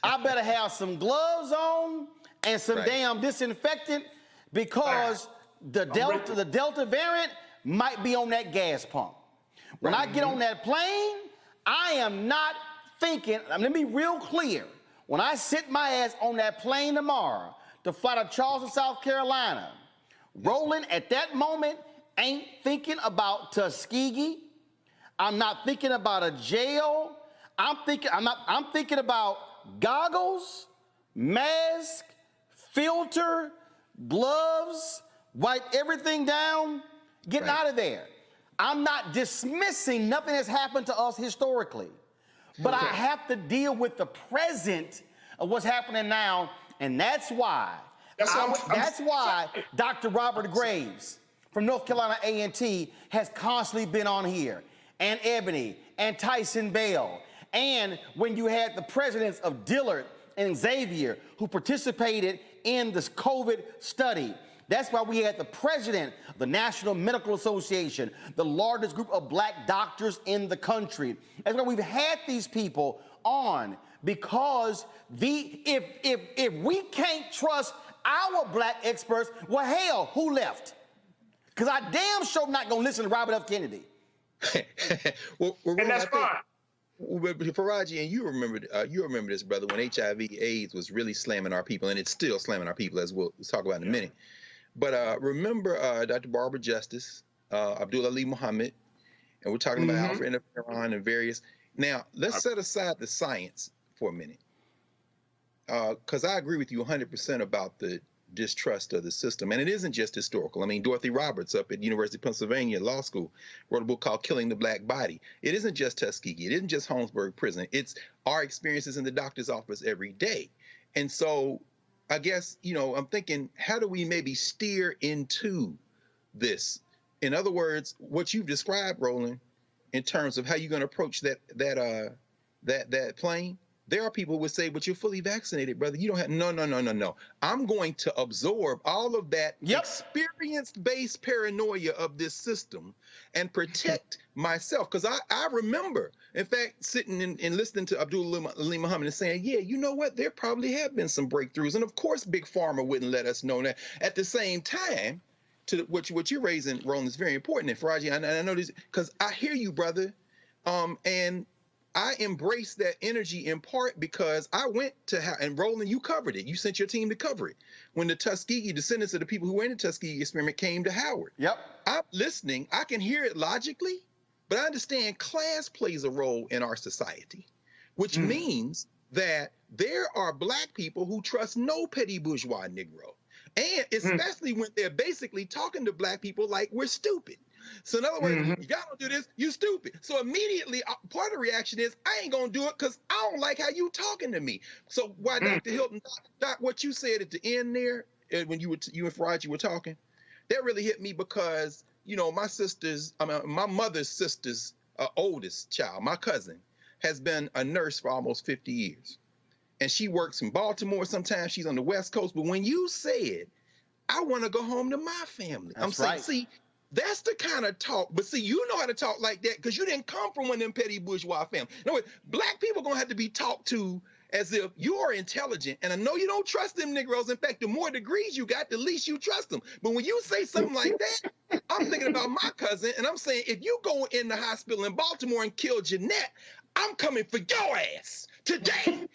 I better have some gloves on and some damn disinfectant, because the Delta variant might be on that gas pump. When I get on that plane, I am not thinking, let me be real clear. When I sit my ass on that plane tomorrow to fly to Charleston, South Carolina, Roland at that moment ain't thinking about Tuskegee. I'm not thinking about a jail. I'm thinking about goggles, mask, filter, gloves, wipe everything down, getting out of there. I'm not dismissing nothing that's happened to us historically, but I have to deal with the present of what's happening now, and that's why Dr. Robert Graves from North Carolina A&T has constantly been on here, and Ebony, and Tyson Bell, and when you had the presidents of Dillard and Xavier who participated in this COVID study. That's why we had the president of the National Medical Association, the largest group of black doctors in the country. That's why we've had these people on, because if we can't trust our black experts, well, hell, who left? Because I damn sure not gonna listen to Robert F. Kennedy. And that's fine. Faraji, and you remember this, brother, when HIV/AIDS was really slamming our people, and it's still slamming our people, as we'll talk about in a minute. But remember Dr. Barbara Justice, Abdul Ali Muhammad, and we're talking about alpha interferon and various. Now, let's set aside the science for a minute, because I agree with you 100% about the distrust of the system. And it isn't just historical. I mean, Dorothy Roberts up at University of Pennsylvania Law School wrote a book called Killing the Black Body. It isn't just Tuskegee. It isn't just Holmesburg Prison. It's our experiences in the doctor's office every day. And so I guess, I'm thinking, how do we maybe steer into this? In other words, what you've described, Roland, in terms of how you're going to approach that plane. There are people who would say, but you're fully vaccinated, brother. You don't have, no. I'm going to absorb all of that experience-based paranoia of this system and protect myself. Because I remember, in fact, sitting and listening to Abdul Ali Muhammad and saying, yeah, you know what? There probably have been some breakthroughs. And of course, Big Pharma wouldn't let us know that. At the same time, to what you're raising, Roland, is very important. And Faraji, I know this, because I hear you, brother. And I embrace that energy in part because I went to, and Roland, you covered it. You sent your team to cover it. When the Tuskegee, descendants of the people who were in the Tuskegee experiment came to Howard. Yep. I'm listening. I can hear it logically, but I understand class plays a role in our society, which means that there are black people who trust no petty bourgeois Negro. And especially when they're basically talking to black people like we're stupid. So in other words, y'all don't do this, you stupid. So immediately, part of the reaction is, I ain't gonna do it because I don't like how you talking to me. So why, Dr. Hilton, Doc, what you said at the end there, when you and Faraji were talking, that really hit me because, my mother's sister's oldest child, my cousin, has been a nurse for almost 50 years. And she works in Baltimore sometimes, she's on the West Coast. But when you said, I want to go home to my family, I'm saying, see, that's the kind of talk. But see, you know how to talk like that because you didn't come from one of them petty bourgeois families. No, black people going to have to be talked to as if you're intelligent. And I know you don't trust them Negroes. In fact, the more degrees you got, the least you trust them. But when you say something like that, I'm thinking about my cousin. And I'm saying, if you go in the hospital in Baltimore and kill Jeanette, I'm coming for your ass today.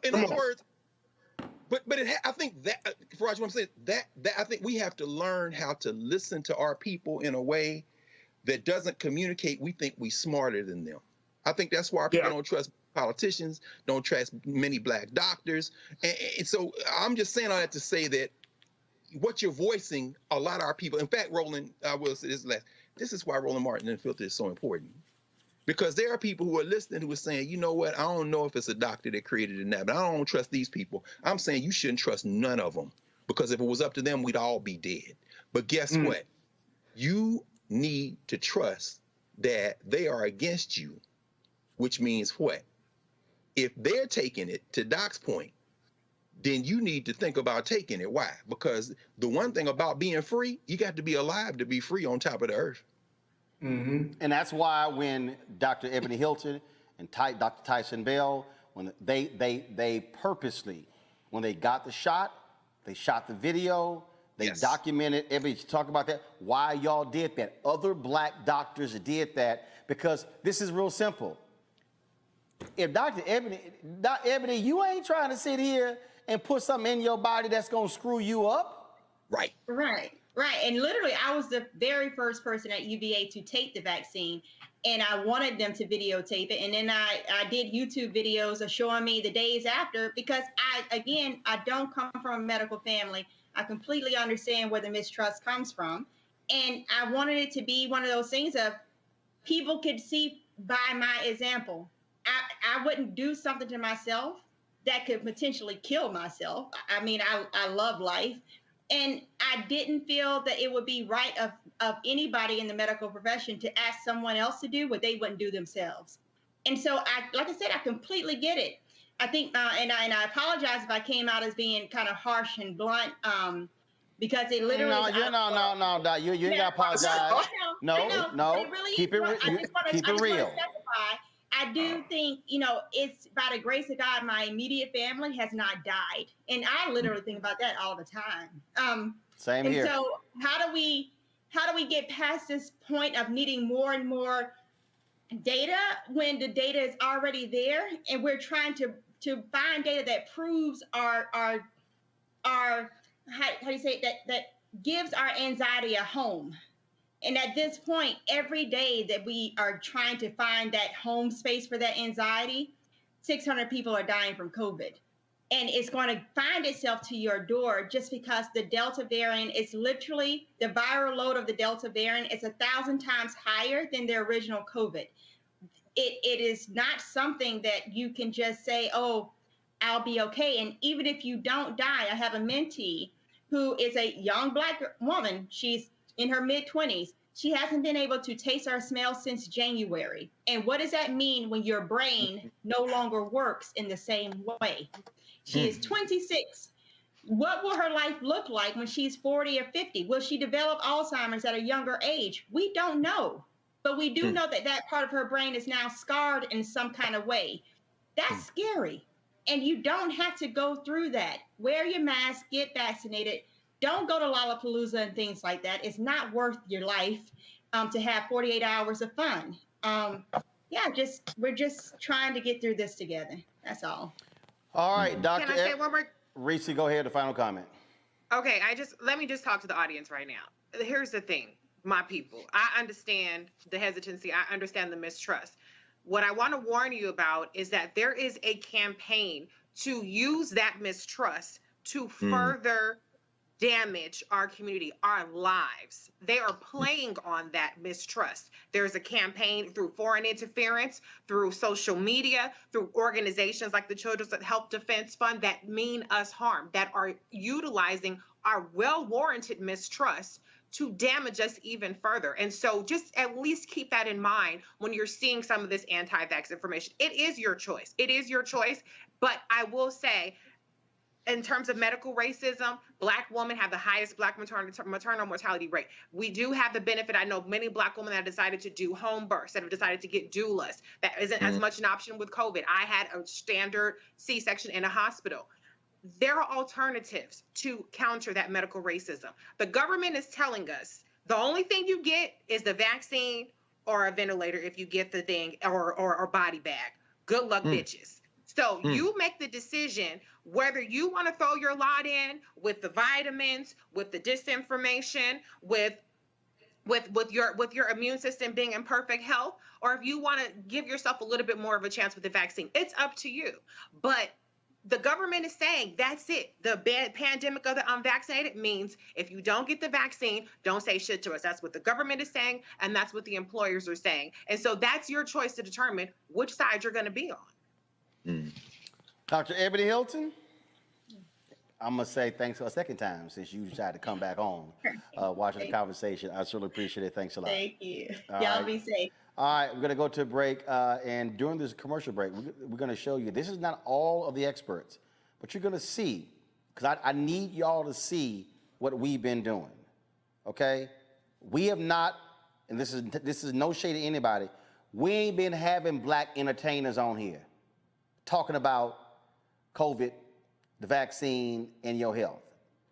In other words, I think that, Faraj, what I'm saying, that I think we have to learn how to listen to our people in a way that doesn't communicate we think we smarter than them. I think that's why people don't trust politicians, don't trust many black doctors. And so I'm just saying all that to say that what you're voicing, a lot of our people, in fact, Roland, I will say this last, this is why Roland Martin and Filter is so important. Because there are people who are listening who are saying, you know what, I don't know if it's a doctor that created it now, but I don't trust these people. I'm saying you shouldn't trust none of them, because if it was up to them, we'd all be dead. But guess what? You need to trust that they are against you, which means what? If they're taking it, to Doc's point, then you need to think about taking it. Why? Because the one thing about being free, you got to be alive to be free on top of the earth. And that's why when Dr. Ebony Hilton and Dr. Tyson Bell, when they purposely, when they got the shot, they shot the video, they documented, everybody talk about that, why y'all did that. Other black doctors did that because this is real simple. If Dr. Ebony, you ain't trying to sit here and put something in your body that's going to screw you up. Right. And literally, I was the very first person at UVA to take the vaccine, and I wanted them to videotape it. And then I did YouTube videos of showing me the days after, because I don't come from a medical family. I completely understand where the mistrust comes from. And I wanted it to be one of those things of people could see by my example. I wouldn't do something to myself that could potentially kill myself. I mean, I love life. And I didn't feel that it would be right of anybody in the medical profession to ask someone else to do what they wouldn't do themselves. And so, like I said, I completely get it. I think, and I apologize if I came out as being kind of harsh and blunt, because it literally. No, you ain't got to apologize. No, really, keep it real. I do think, it's by the grace of God, my immediate family has not died. And I literally think about that all the time. Same here. So how do we get past this point of needing more and more data when the data is already there, and we're trying to find data that proves our how do you say it, that gives our anxiety a home. And at this point, every day that we are trying to find that home space for that anxiety, 600 people are dying from COVID. And it's going to find itself to your door just because the Delta variant is literally, the viral load of the Delta variant is 1,000 times higher than the original COVID. It is not something that you can just say, oh, I'll be okay. And even if you don't die, I have a mentee who is a young Black woman. She's in her mid-20s. She hasn't been able to taste or smell since January. And what does that mean when your brain no longer works in the same way? She is 26. What will her life look like when she's 40 or 50? Will she develop Alzheimer's at a younger age? We don't know. But we do know that that part of her brain is now scarred in some kind of way. That's scary. And you don't have to go through that. Wear your mask, get vaccinated. Don't go to Lollapalooza and things like that. It's not worth your life to have 48 hours of fun. We're just trying to get through this together. That's all. All right, Dr. Can I say one more? REECIE, go ahead, the final comment. Okay, let me just talk to the audience right now. Here's the thing, my people. I understand the hesitancy. I understand the mistrust. What I want to warn you about is that there is a campaign to use that mistrust to further damage our community, our lives. They are playing on that mistrust. There's a campaign through foreign interference, through social media, through organizations like the Children's Health Defense Fund that mean us harm, that are utilizing our well-warranted mistrust to damage us even further. And so just at least keep that in mind when you're seeing some of this anti-vax information. It is your choice. It is your choice. But I will say, in terms of medical racism, Black women have the highest Black maternal mortality rate. We do have the benefit. I know many Black women that have decided to do home births, that have decided to get doulas. That isn't as much an option with COVID. I had a standard C-section in a hospital. There are alternatives to counter that medical racism. The government is telling us the only thing you get is the vaccine or a ventilator if you get the thing, or body bag. Good luck, bitches. So you make the decision whether you want to throw your lot in with the vitamins, with the disinformation, with with your immune system being in perfect health, or if you want to give yourself a little bit more of a chance with the vaccine. It's up to you. But the government is saying that's it. The pandemic of the unvaccinated means if you don't get the vaccine, don't say shit to us. That's what the government is saying, and that's what the employers are saying. And so that's your choice to determine which side you're going to be on. Dr. Ebony Hilton, I'm going to say thanks for a second time since you decided to come back on, watching the conversation. I certainly appreciate it. Thanks a lot. Thank you. All Y'all right. be safe. All right, we're going to go to a break, and during this commercial break, we're going to show you, this is not all of the experts, but you're going to see, because I need y'all to see what we've been doing, okay? We have not, and this is no shade to anybody, we ain't been having black entertainers on here talking about COVID, the vaccine, and your health.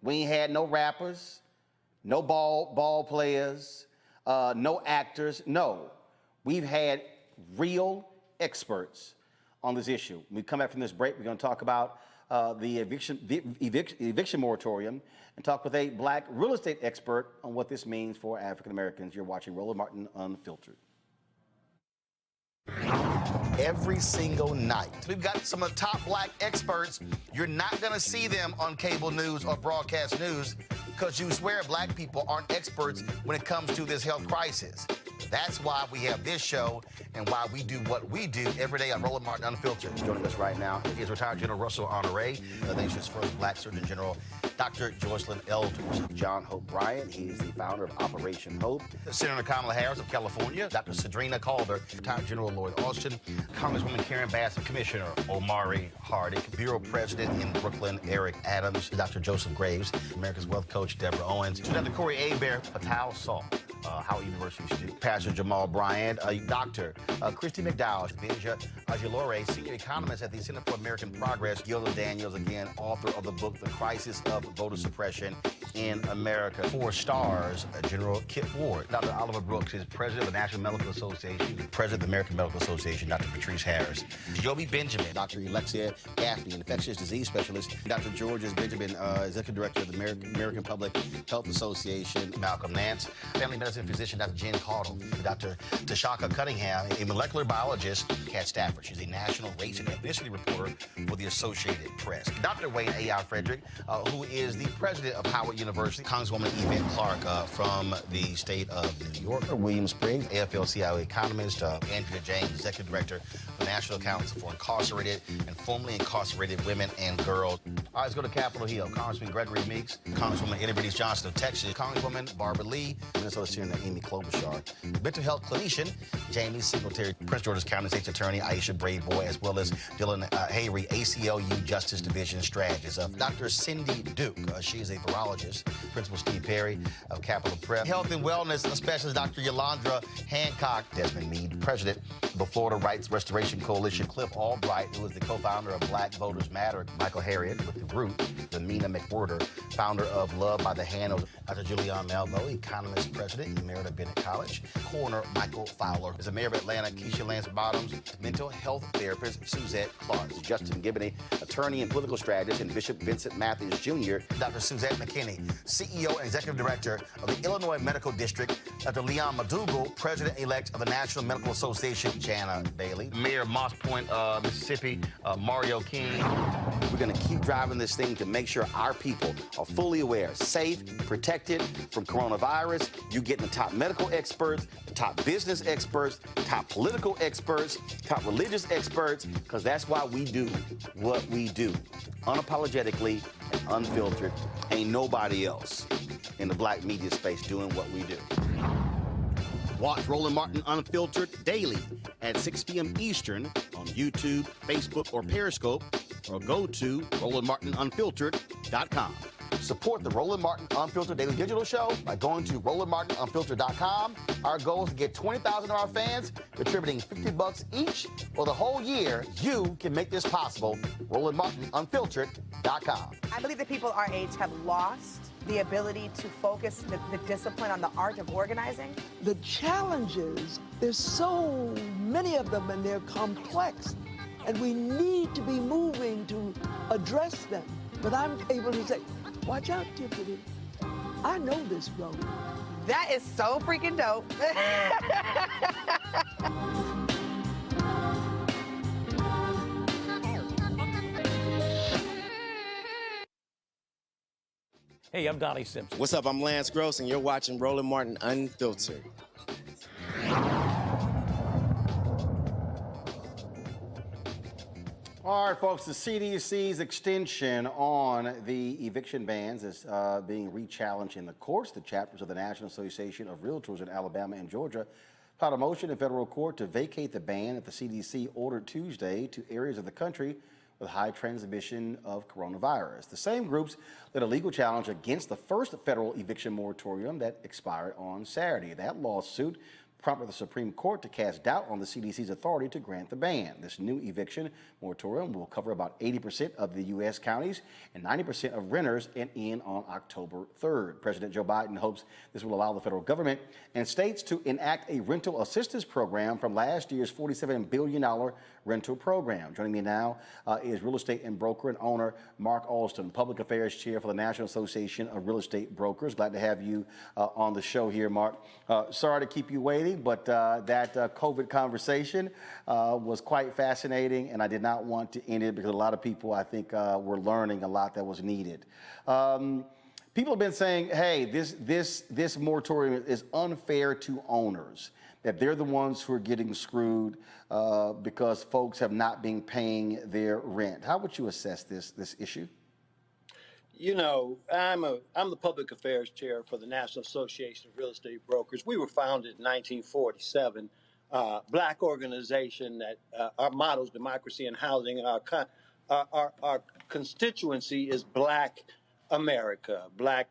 We ain't had no rappers, no ball players, no actors, no. We've had real experts on this issue. When we come back from this break, we're going to talk about the eviction moratorium and talk with a black real estate expert on what this means for African Americans. You're watching Roland Martin Unfiltered. Every single night. We've got some of the top black experts. You're not going to see them on cable news or broadcast news because you swear black people aren't experts when it comes to this health crisis. That's why we have this show and why we do what we do every day on Roland Martin Unfiltered. Joining us right now is retired General Russell Honore, the nation's first black Surgeon General, Dr. Joycelyn Elders. John Hope Bryant, he is the founder of Operation Hope. Senator Kamala Harris of California, Dr. Cedrina Calder, retired General Lloyd Austin, Congresswoman Karen Bass, Commissioner Omari Hardick, Bureau President in Brooklyn, Eric Adams, Dr. Joseph Graves, America's Wealth Coach, Deborah Owens, Dr. Corey Abear, Patel Salt, Howard University student, Pastor Jamal Bryant, Dr. Christy McDowell, Benja Ajilore, Senior Economist at the Center for American Progress, Gilda Daniels, again, author of the book, The Crisis of Voter Suppression in America. 4 stars, General Kip Ward. Dr. Oliver Brooks is President of the National Medical Association, President of the American Medical Association, Dr. Patrice Harris. Joby Benjamin, Dr. Alexia Gaffney, Infectious Disease Specialist, Dr. Georges Benjamin, Executive Director of the American Public Health Association, Malcolm Nance, Family Medicine Physician, Dr. Jen Caudle, Dr. Tashaka Cunningham, a molecular biologist, Kat Stafford. She's a national race and ethnicity reporter for the Associated Press. Dr. Wayne A.I. Frederick, who is the president of Howard University, Congresswoman Yvette Clarke from the state of New York, William Spriggs, AFL-CIO economist, Andrea James, executive director of the National Council for Incarcerated and Formerly Incarcerated Women and Girls. All right, let's go to Capitol Hill. Congressman Gregory Meeks, Congresswoman Eddie British Johnson of Texas, Congresswoman Barbara Lee, Minnesota Senator Amy Klobuchar, mental health clinician Jamie Singletary, Prince George's County State's Attorney Aisha Braveboy, as well as Dylan Hayrie, ACLU Justice Division strategist. Dr. Cindy Duke, she is a virologist. Principal Steve Perry of Capitol Prep. Health and wellness specialist Dr. Yolanda Hancock. Desmond Meade, president of the Florida Rights Restoration Coalition. Cliff Albright, who is the co-founder of Black Voters Matter. Michael Harriet with the Root. Domina McWhorter, founder of Love by the Hand. Dr. Julianne Malveaux, economist, president, Emerita Bennett College. Coroner Michael Fowler is the mayor of Atlanta. Keisha Lance Bottoms, mental health therapist Suzette Clark. Justin Gibney, attorney and political strategist, and Bishop Vincent Matthews Jr. Dr. Suzette McKinney, CEO and executive director of the Illinois Medical District. Dr. Leon Madugal, president-elect of the National Medical Association. Jana Bailey, mayor of Moss Point, Mississippi, Mario King. We're going to keep driving this thing to make sure our people are fully aware, safe, protected from coronavirus. You're getting the top medical experts, the top business experts, top political experts, top religious experts, because that's why we do what we do. Unapologetically and unfiltered. Ain't nobody else in the black media space doing what we do. Watch Roland Martin Unfiltered daily at 6 p.m. Eastern on YouTube, Facebook, or Periscope, or go to RolandMartinUnfiltered.com. Support the Roland Martin Unfiltered Daily Digital Show by going to RolandMartinUnfiltered.com. Our goal is to get 20,000 of our fans contributing $50 each for the whole year. You can make this possible. RolandMartinUnfiltered.com. I believe that people our age have lost the ability to focus the discipline on the art of organizing. The challenges, there's so many of them and they're complex, and we need to be moving to address them. But I'm able to say, watch out, Tiffany. I know this road. That is so freaking dope. Hey, I'm Donnie Simpson. What's up? I'm Lance Gross, and you're watching Roland Martin Unfiltered. All right, folks, the CDC's extension on the eviction bans is being re-challenged in the courts. The chapters of the National Association of Realtors in Alabama and Georgia filed a motion in federal court to vacate the ban that the CDC ordered Tuesday to areas of the country with high transmission of coronavirus. The same groups led a legal challenge against the first federal eviction moratorium that expired on Saturday. That lawsuit prompted the Supreme Court to cast doubt on the CDC's authority to grant the ban. This new eviction moratorium will cover about 80% of the U.S. counties and 90% of renters and end on October 3rd. President Joe Biden hopes this will allow the federal government and states to enact a rental assistance program from last year's $47 billion rental program. Joining me now is real estate and broker and owner Mark Alston, Public Affairs Chair for the National Association of Real Estate Brokers. Glad to have you on the show here, Mark. Sorry to keep you waiting, but that COVID conversation was quite fascinating, and I did not want to end it because a lot of people, I think, were learning a lot that was needed. People have been saying, hey, this moratorium is unfair to owners, that they're the ones who are getting screwed because folks have not been paying their rent. How would you assess this issue? You know, I'm the public affairs chair for the National Association of Real Estate Brokers. We were founded in 1947, Black organization that our motto is democracy and housing. Our constituency is Black America, Black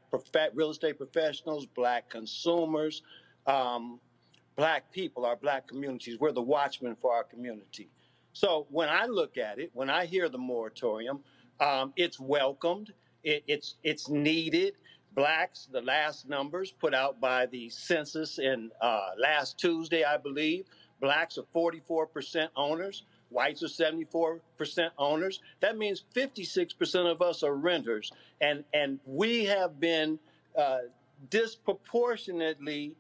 real estate professionals, Black consumers, Black people, our Black communities. We're the watchmen for our community. So when I look at it, when I hear the moratorium, it's welcomed. It's needed. Blacks, the last numbers put out by the census in last Tuesday, I believe, blacks are 44% owners. Whites are 74% owners. That means 56% of us are renters. And we have been disproportionately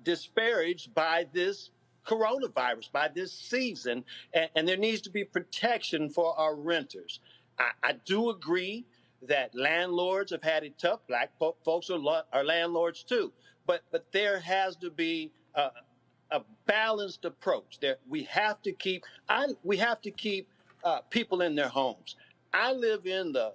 disparaged by this coronavirus, by this season. And there needs to be protection for our renters. I do agree that landlords have had it tough. Black folks are landlords too. But there has to be a balanced approach. We have to keep people in their homes. I live in the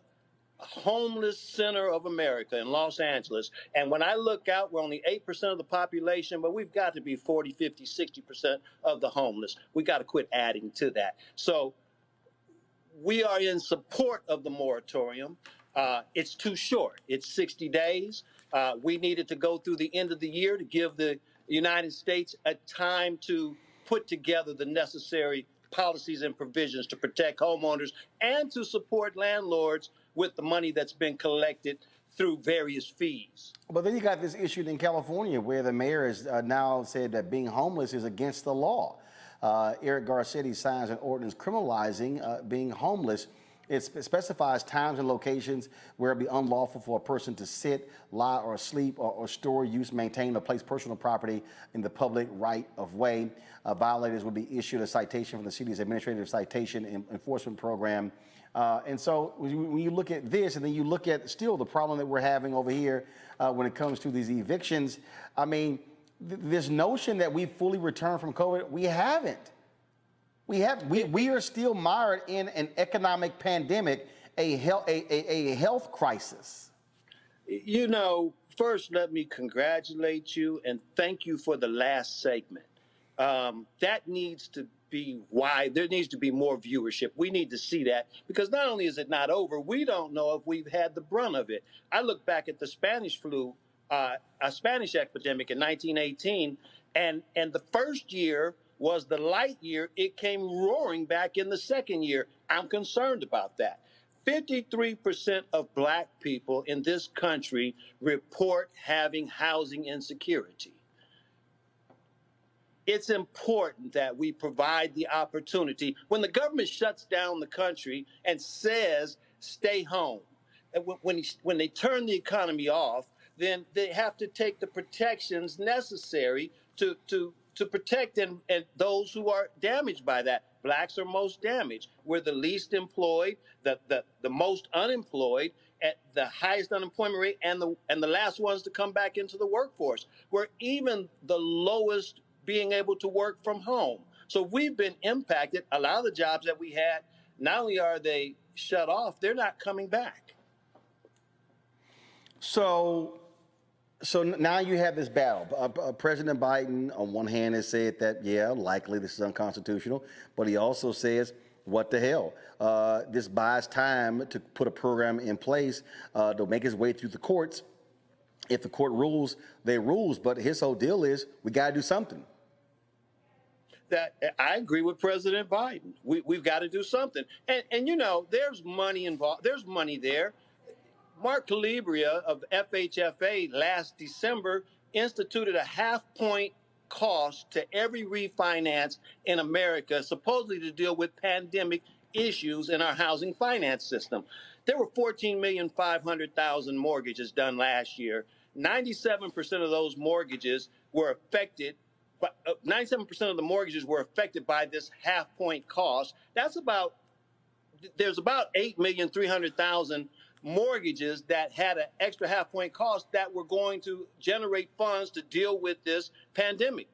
homeless center of America in Los Angeles. And when I look out, we're only 8% of the population, but we've got to be 40, 50, 60% of the homeless. We got to quit adding to that. So we are in support of the moratorium. It's too short. It's 60 days. We needed to go through the end of the year to give the United States a time to put together the necessary policies and provisions to protect homeowners and to support landlords with the money that's been collected through various fees. But then you got this issue in California where the mayor has now said that being homeless is against the law. Eric Garcetti signs an ordinance criminalizing being homeless. It specifies times and locations where it be unlawful for a person to sit, lie, or sleep, or store, use, maintain, or place personal property in the public right of way. Violators will be issued a citation from the city's administrative citation enforcement program. And so when you look at this, and then you look at still the problem that we're having over here when it comes to these evictions, I mean, this notion that we fully returned from COVID, we haven't. We are still mired in an economic pandemic, a health crisis. You know, first let me congratulate you and thank you for the last segment. That needs to be why there needs to be more viewership. We need to see that because not only is it not over, we don't know if we've had the brunt of it. I look back at the Spanish flu, a Spanish epidemic in 1918, and the first year was the light year. It came roaring back in the second year. I'm concerned about that. 53% of Black people in this country report having housing insecurity. It's important that we provide the opportunity. When the government shuts down the country and says, stay home, and when they turn the economy off, then they have to take the protections necessary to protect and those who are damaged by that. Blacks are most damaged. We're the least employed, the most unemployed, at the highest unemployment rate, and the last ones to come back into the workforce. We're even the lowest being able to work from home. So we've been impacted. A lot of the jobs that we had, not only are they shut off, they're not coming back. So now you have this battle. President Biden, on one hand, has said that, yeah, likely this is unconstitutional, but he also says, what the hell? This buys time to put a program in place to make its way through the courts. If the court rules, they rules, but his whole deal is we got to do something. That I agree with President Biden. We've got to do something. And you know, there's money involved. There's money there. Mark Calabria of FHFA last December instituted a 0.5-point cost to every refinance in America, supposedly to deal with pandemic issues in our housing finance system. There were 14,500,000 mortgages done last year. 97% of those mortgages were affected. 97% of the mortgages were affected by this 0.5-point cost. There's about 8,300,000 mortgages that had an extra 0.5-point cost that were going to generate funds to deal with this pandemic.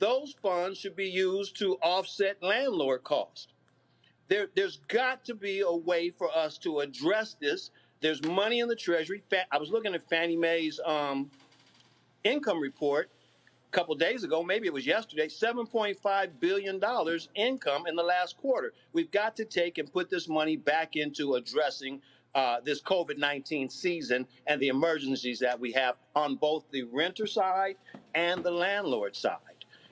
Those funds should be used to offset landlord costs. There's got to be a way for us to address this. There's money in the Treasury. I was looking at Fannie Mae's income report a couple days ago, maybe it was yesterday, $7.5 billion income in the last quarter. We've got to take and put this money back into addressing this COVID-19 season and the emergencies that we have on both the renter side and the landlord side.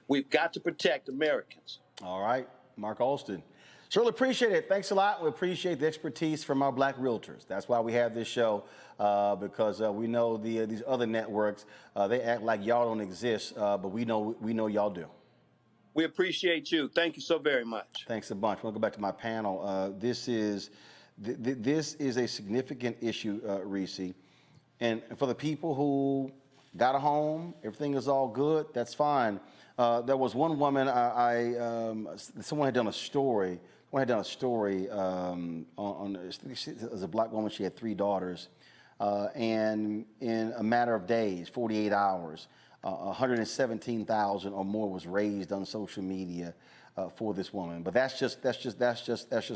We've got to protect Americans. All right, Mark Alston. Surely appreciate it. Thanks a lot. We appreciate the expertise from our black realtors. That's why we have this show, because we know these other networks, they act like y'all don't exist, but we know y'all do. We appreciate you. Thank you so very much. Thanks a bunch. We'll go back to my panel. This is a significant issue, REECIE, and for the people who got a home, everything is all good, that's fine. There was one woman, someone had done a story. It was a black woman. She had 3 daughters, and in a matter of days, 48 hours, 117,000 or more was raised on social media for this woman. But that's just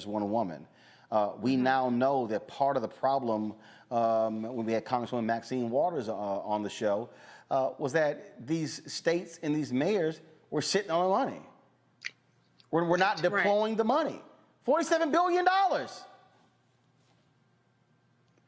one woman. We now know that part of the problem, when we had Congresswoman Maxine Waters on the show, was that these states and these mayors were sitting on the money. We're not deploying the money. $47 billion.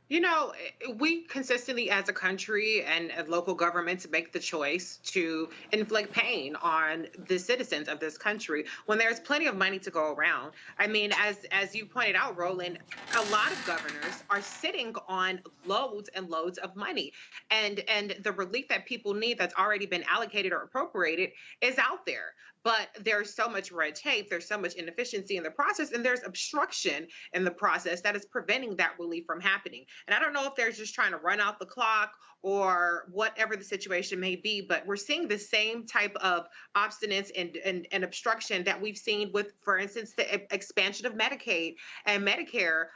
You know, we consistently as a country and as local governments make the choice to inflict pain on the citizens of this country when there's plenty of money to go around. I mean, as you pointed out, Roland, a lot of governors are sitting on loads and loads of money. And the relief that people need that's already been allocated or appropriated is out there. But there's so much red tape, there's so much inefficiency in the process, and there's obstruction in the process that is preventing that relief from happening. And I don't know if they're just trying to run out the clock or whatever the situation may be, but we're seeing the same type of obstinance and obstruction that we've seen with, for instance, the expansion of Medicaid and Medicare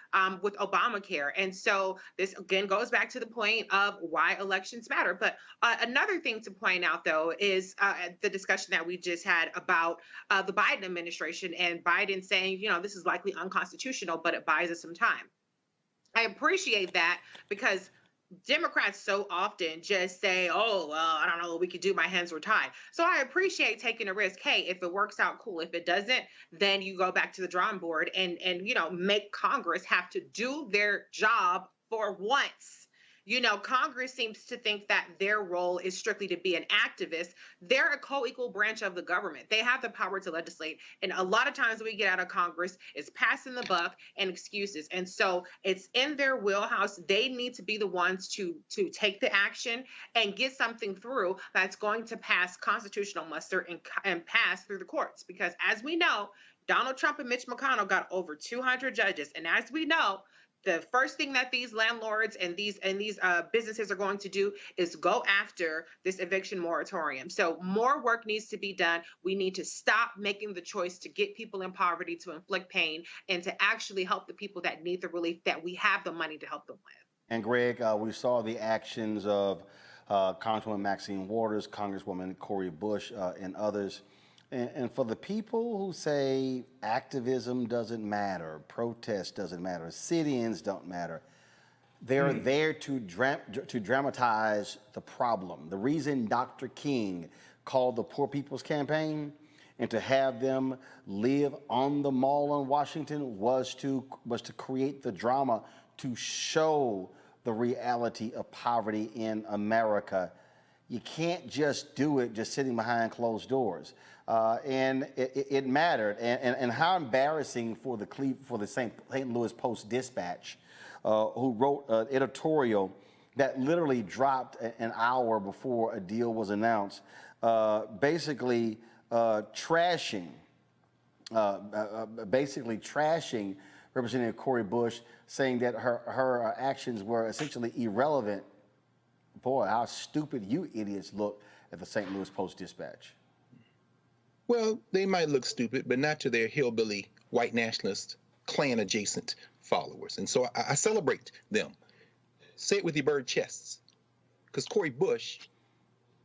with Obamacare. And so this, again, goes back to the point of why elections matter. But another thing to point out, though, is the discussion that we just had about the Biden administration and Biden saying, you know, this is likely unconstitutional, but it buys us some time. I appreciate that because Democrats so often just say, oh, well, I don't know what we could do. My hands were tied. So I appreciate taking a risk. Hey, if it works out, cool. If it doesn't, then you go back to the drawing board and you know, make Congress have to do their job for once. You know, Congress seems to think that their role is strictly to be an activist. They're a co-equal branch of the government. They have the power to legislate. And a lot of times we get out of Congress is passing the buck and excuses. And so it's in their wheelhouse. They need to be the ones to take the action and get something through that's going to pass constitutional muster and pass through the courts. Because as we know, Donald Trump and Mitch McConnell got over 200 judges. And as we know, the first thing that these landlords and these businesses are going to do is go after this eviction moratorium. So more work needs to be done. We need to stop making the choice to get people in poverty, to inflict pain, and to actually help the people that need the relief that we have the money to help them with. And Greg, we saw the actions of Congresswoman Maxine Waters, Congresswoman Cori Bush, and others. And for the people who say activism doesn't matter, protest doesn't matter, sit-ins don't matter, they're there to dramatize the problem. The reason Dr. King called the Poor People's Campaign and to have them live on the mall in Washington was to create the drama, to show the reality of poverty in America. You can't just do it just sitting behind closed doors. And it mattered. And how embarrassing for the St. Louis Post-Dispatch, who wrote an editorial that literally dropped an hour before a deal was announced, basically trashing Representative Cori Bush, saying that her actions were essentially irrelevant. Boy, how stupid you idiots look at the St. Louis Post-Dispatch. Well, they might look stupid, but not to their hillbilly, white nationalist, Klan-adjacent followers. And so I celebrate them. Say it with your bird chests. Because Cori Bush,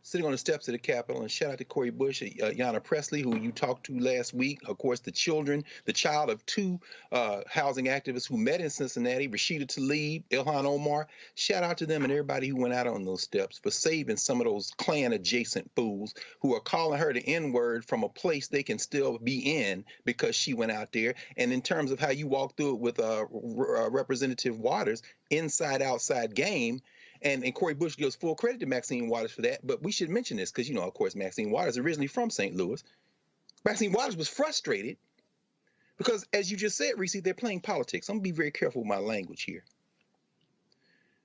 sitting on the steps of the Capitol, and shout out to Cori Bush, Ayanna Pressley, who you talked to last week, of course, the child of two housing activists who met in Cincinnati, Rashida Tlaib, Ilhan Omar. Shout out to them and everybody who went out on those steps for saving some of those Klan-adjacent fools who are calling her the N-word from a place they can still be in because she went out there. And in terms of how you walk through it with Representative Waters, inside-outside game. And Cori Bush gives full credit to Maxine Waters for that. But we should mention this because, of course, Maxine Waters is originally from St. Louis. Maxine Waters was frustrated because, as you just said, REECIE, they're playing politics. I'm going to be very careful with my language here.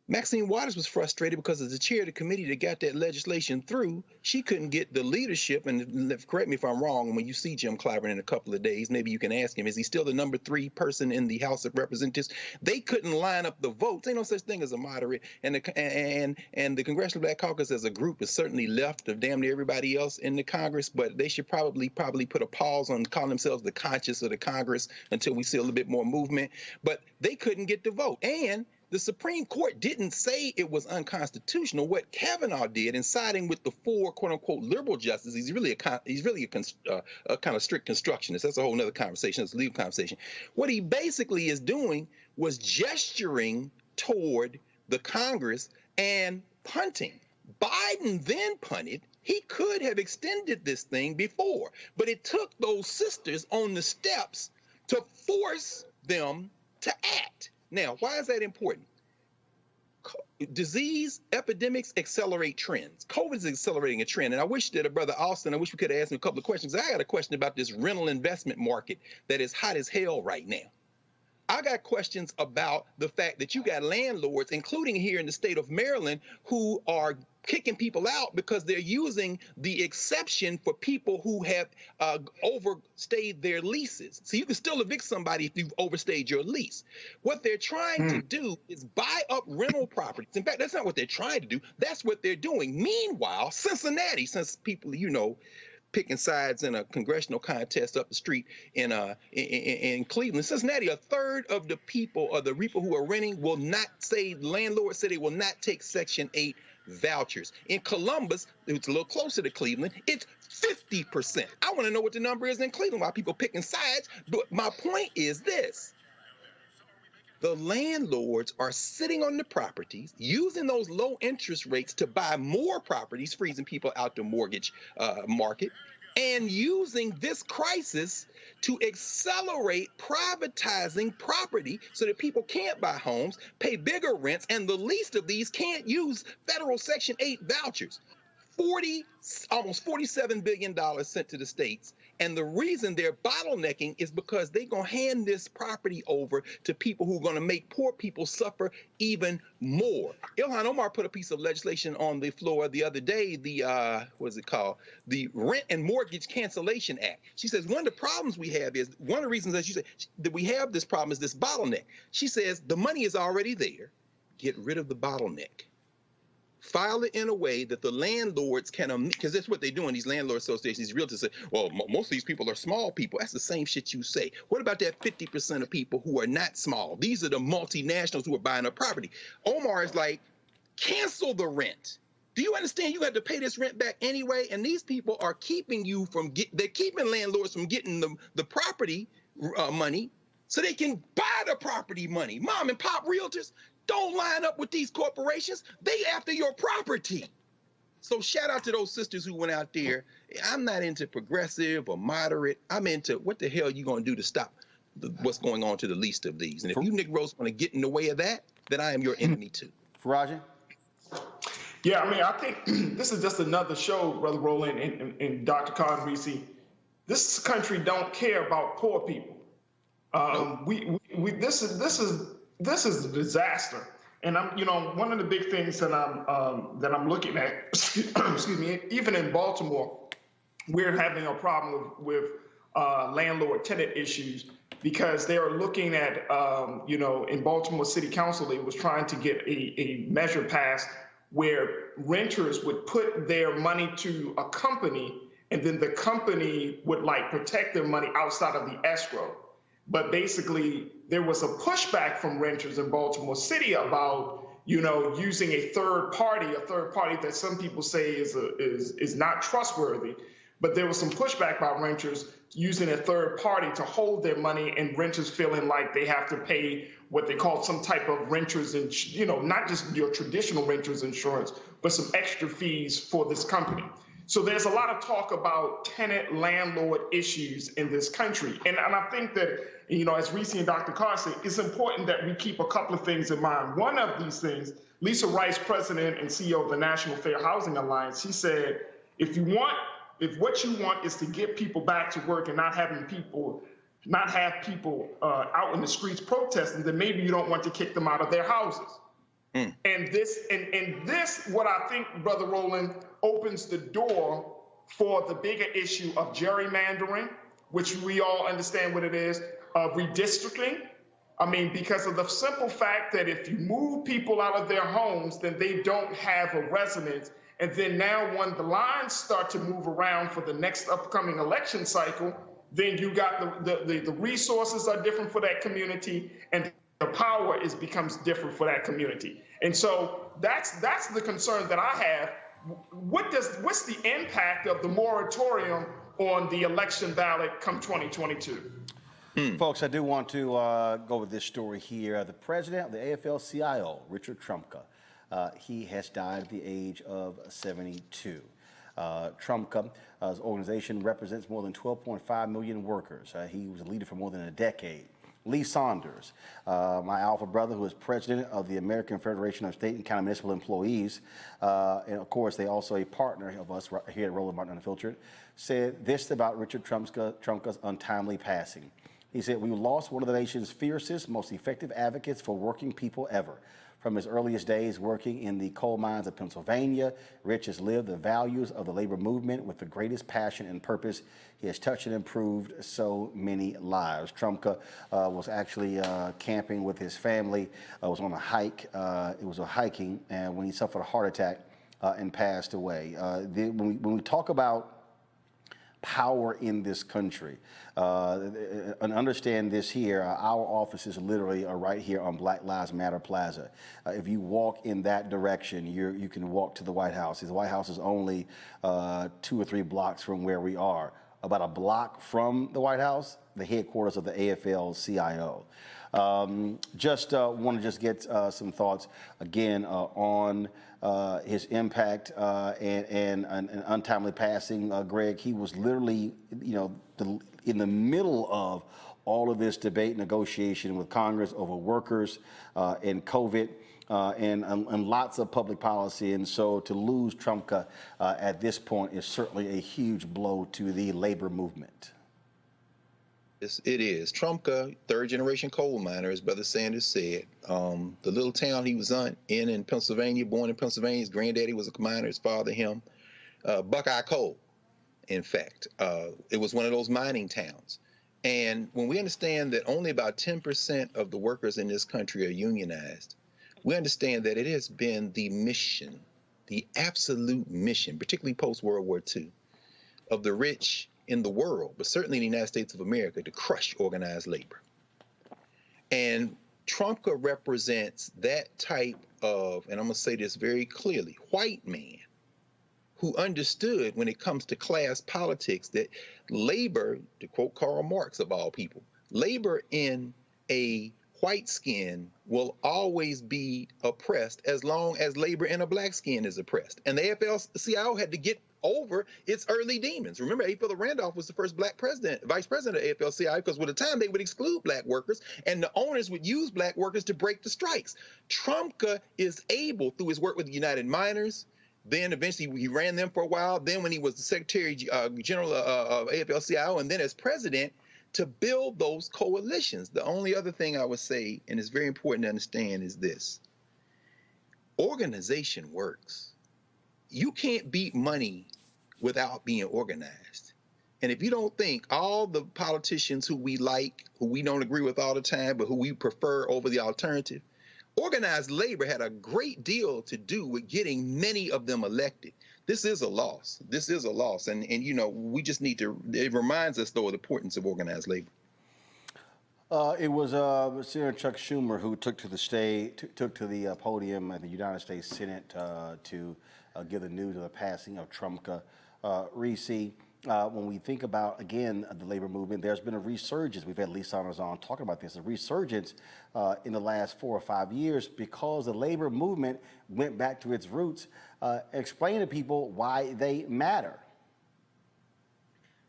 Maxine Waters was frustrated because as the chair of the committee that got that legislation through, she couldn't get the leadership, and correct me if I'm wrong, when you see Jim Clyburn in a couple of days, maybe you can ask him, is he still the number 3 person in the House of Representatives? They couldn't line up the votes. Ain't no such thing as a moderate, and the Congressional Black Caucus as a group is certainly left of damn near everybody else in the Congress, but they should probably put a pause on calling themselves the conscience of the Congress until we see a little bit more movement. But they couldn't get the vote. And the Supreme Court didn't say it was unconstitutional. What Kavanaugh did in siding with the 4 quote-unquote liberal justices, he's really a kind of strict constructionist. That's a whole other conversation. That's a legal conversation. What he basically is doing was gesturing toward the Congress and punting. Biden then punted. He could have extended this thing before, but it took those sisters on the steps to force them to act. Now, why is that important? Disease epidemics accelerate trends. COVID is accelerating a trend. And I wish that Brother Austin, I wish we could have asked him a couple of questions. I got a question about this rental investment market that is hot as hell right now. I got questions about the fact that you got landlords, including here in the state of Maryland, who are kicking people out because they're using the exception for people who have overstayed their leases. So you can still evict somebody if you've overstayed your lease. What they're trying to do is buy up rental properties. In fact, that's not what they're trying to do. That's what they're doing. Meanwhile, Cincinnati, since people, picking sides in a congressional contest up the street in Cleveland, Cincinnati, a third of the people who are renting will not say, landlords say they will not take Section 8 vouchers. In Columbus, it's a little closer to Cleveland, it's 50%. I want to know what the number is in Cleveland while people picking sides. But my point is this. The landlords are sitting on the properties, using those low interest rates to buy more properties, freezing people out the mortgage market, and using this crisis to accelerate privatizing property so that people can't buy homes, pay bigger rents, and the least of these can't use federal Section 8 vouchers. almost $47 billion sent to the states. And the reason they're bottlenecking is because they're going to hand this property over to people who are going to make poor people suffer even more. Ilhan Omar put a piece of legislation on the floor the other day, the, what's it called? The Rent and Mortgage Cancellation Act. She says one of the problems we have is, one of the reasons that she said that we have this problem is this bottleneck. She says the money is already there. Get rid of the bottleneck. File it in a way that the landlords can, because that's what they're doing, these landlord associations, these realtors say, well, most of these people are small people. That's the same shit you say. What about that 50% of people who are not small? These are the multinationals who are buying up property. Omar is like, cancel the rent. Do you understand? You have to pay this rent back anyway, and these people are keeping you from, they're keeping landlords from getting the property money so they can buy the property money. Mom and pop realtors, don't line up with these corporations. They after your property. So shout out to those sisters who went out there. I'm not into progressive or moderate. I'm into what the hell you going to do to stop what's going on to the least of these. And if you Negroes want to get in the way of that, then I am your enemy too. Roger? Yeah, I mean, I think this is just another show, Brother Roland and Dr. Khan REECIE. This country don't care about poor people. This is a disaster, and one of the big things that I'm looking at. Excuse me. Even in Baltimore, we're having a problem with landlord-tenant issues because they are looking at in Baltimore City Council, they was trying to get a measure passed where renters would put their money to a company, and then the company would protect their money outside of the escrow. But basically, there was a pushback from renters in Baltimore City about, using a third party that some people say is not trustworthy. But there was some pushback by renters using a third party to hold their money, and renters feeling like they have to pay what they call some type of renters, not just your traditional renters insurance, but some extra fees for this company. So there's a lot of talk about tenant-landlord issues in this country. And I think that, as REECIE and Dr. Carr said, it's important that we keep a couple of things in mind. One of these things, Lisa Rice, president and CEO of the National Fair Housing Alliance, she said, if what you want is to get people back to work and not have people out in the streets protesting, then maybe you don't want to kick them out of their houses. And this, what I think, Brother Roland, opens the door for the bigger issue of gerrymandering, which we all understand what it is, redistricting. I mean, because of the simple fact that if you move people out of their homes, then they don't have a residence. And then now when the lines start to move around for the next upcoming election cycle, then you got the resources are different for that community, and the power becomes different for that community. And so that's the concern that I have. What's the impact of the moratorium on the election ballot come 2022? Folks, I do want to go with this story here. The president of the AFL-CIO, Richard Trumka, he has died at the age of 72. Trumka's organization represents more than 12.5 million workers. He was a leader for more than a decade. Lee Saunders, my alpha brother, who is president of the American Federation of State and County Municipal Employees, and of course, they also a partner of us right here at Roland Martin Unfiltered, said this about Richard Trumka's untimely passing. He said, "We lost one of the nation's fiercest, most effective advocates for working people ever. From his earliest days working in the coal mines of Pennsylvania, Rich has lived the values of the labor movement with the greatest passion and purpose. He has touched and improved so many lives." Trumka was actually camping with his family, was on a hike. It was a hiking, and when he suffered a heart attack and passed away. When we talk about power in this country, and understand this here, our offices literally are right here on Black Lives Matter Plaza. If you walk in that direction, you can walk to the White House. The White House is only 2 or 3 blocks from where we are. About a block from the White House, the headquarters of the AFL-CIO. Just want to get some thoughts again on his impact and an untimely passing. Greg, he was literally, in the middle of all of this debate, negotiation with Congress over workers and COVID. and lots of public policy. And so to lose Trumka at this point is certainly a huge blow to the labor movement. Yes, it is. Trumka, third-generation coal miner, as Brother Sanders said. The little town he was in Pennsylvania, born in Pennsylvania, his granddaddy was a miner, his father him. Buckeye Coal, in fact. It was one of those mining towns. And when we understand that only about 10% of the workers in this country are unionized, we understand that it has been the mission, the absolute mission, particularly post-World War II, of the rich in the world, but certainly in the United States of America, to crush organized labor. And Trumka represents that type of, and I'm going to say this very clearly, white man who understood when it comes to class politics that labor, to quote Karl Marx of all people, labor in a white skin will always be oppressed as long as labor in a black skin is oppressed. And the AFL-CIO had to get over its early demons. Remember, A. Randolph was the first black vice president of AFL-CIO, because with the time they would exclude black workers and the owners would use black workers to break the strikes. Trumka is able, through his work with the United Miners, then eventually he ran them for a while, then when he was the Secretary General of AFL-CIO, and then as president, to build those coalitions. The only other thing I would say, and it's very important to understand, is this. Organization works. You can't beat money without being organized. And if you don't think all the politicians who we like, who we don't agree with all the time, but who we prefer over the alternative, organized labor had a great deal to do with getting many of them elected. This is a loss. This is a loss. And you know, we just need to, it reminds us, though, of the importance of organized labor. It was Senator Chuck Schumer who took to the podium at the United States Senate to give the news of the passing of Trumka. REECIE, when we think about, again, the labor movement, there's been a resurgence. We've had Lee Saunders on talking about this, a resurgence in the last 4 or 5 years because the labor movement went back to its roots. Explain to people why they matter.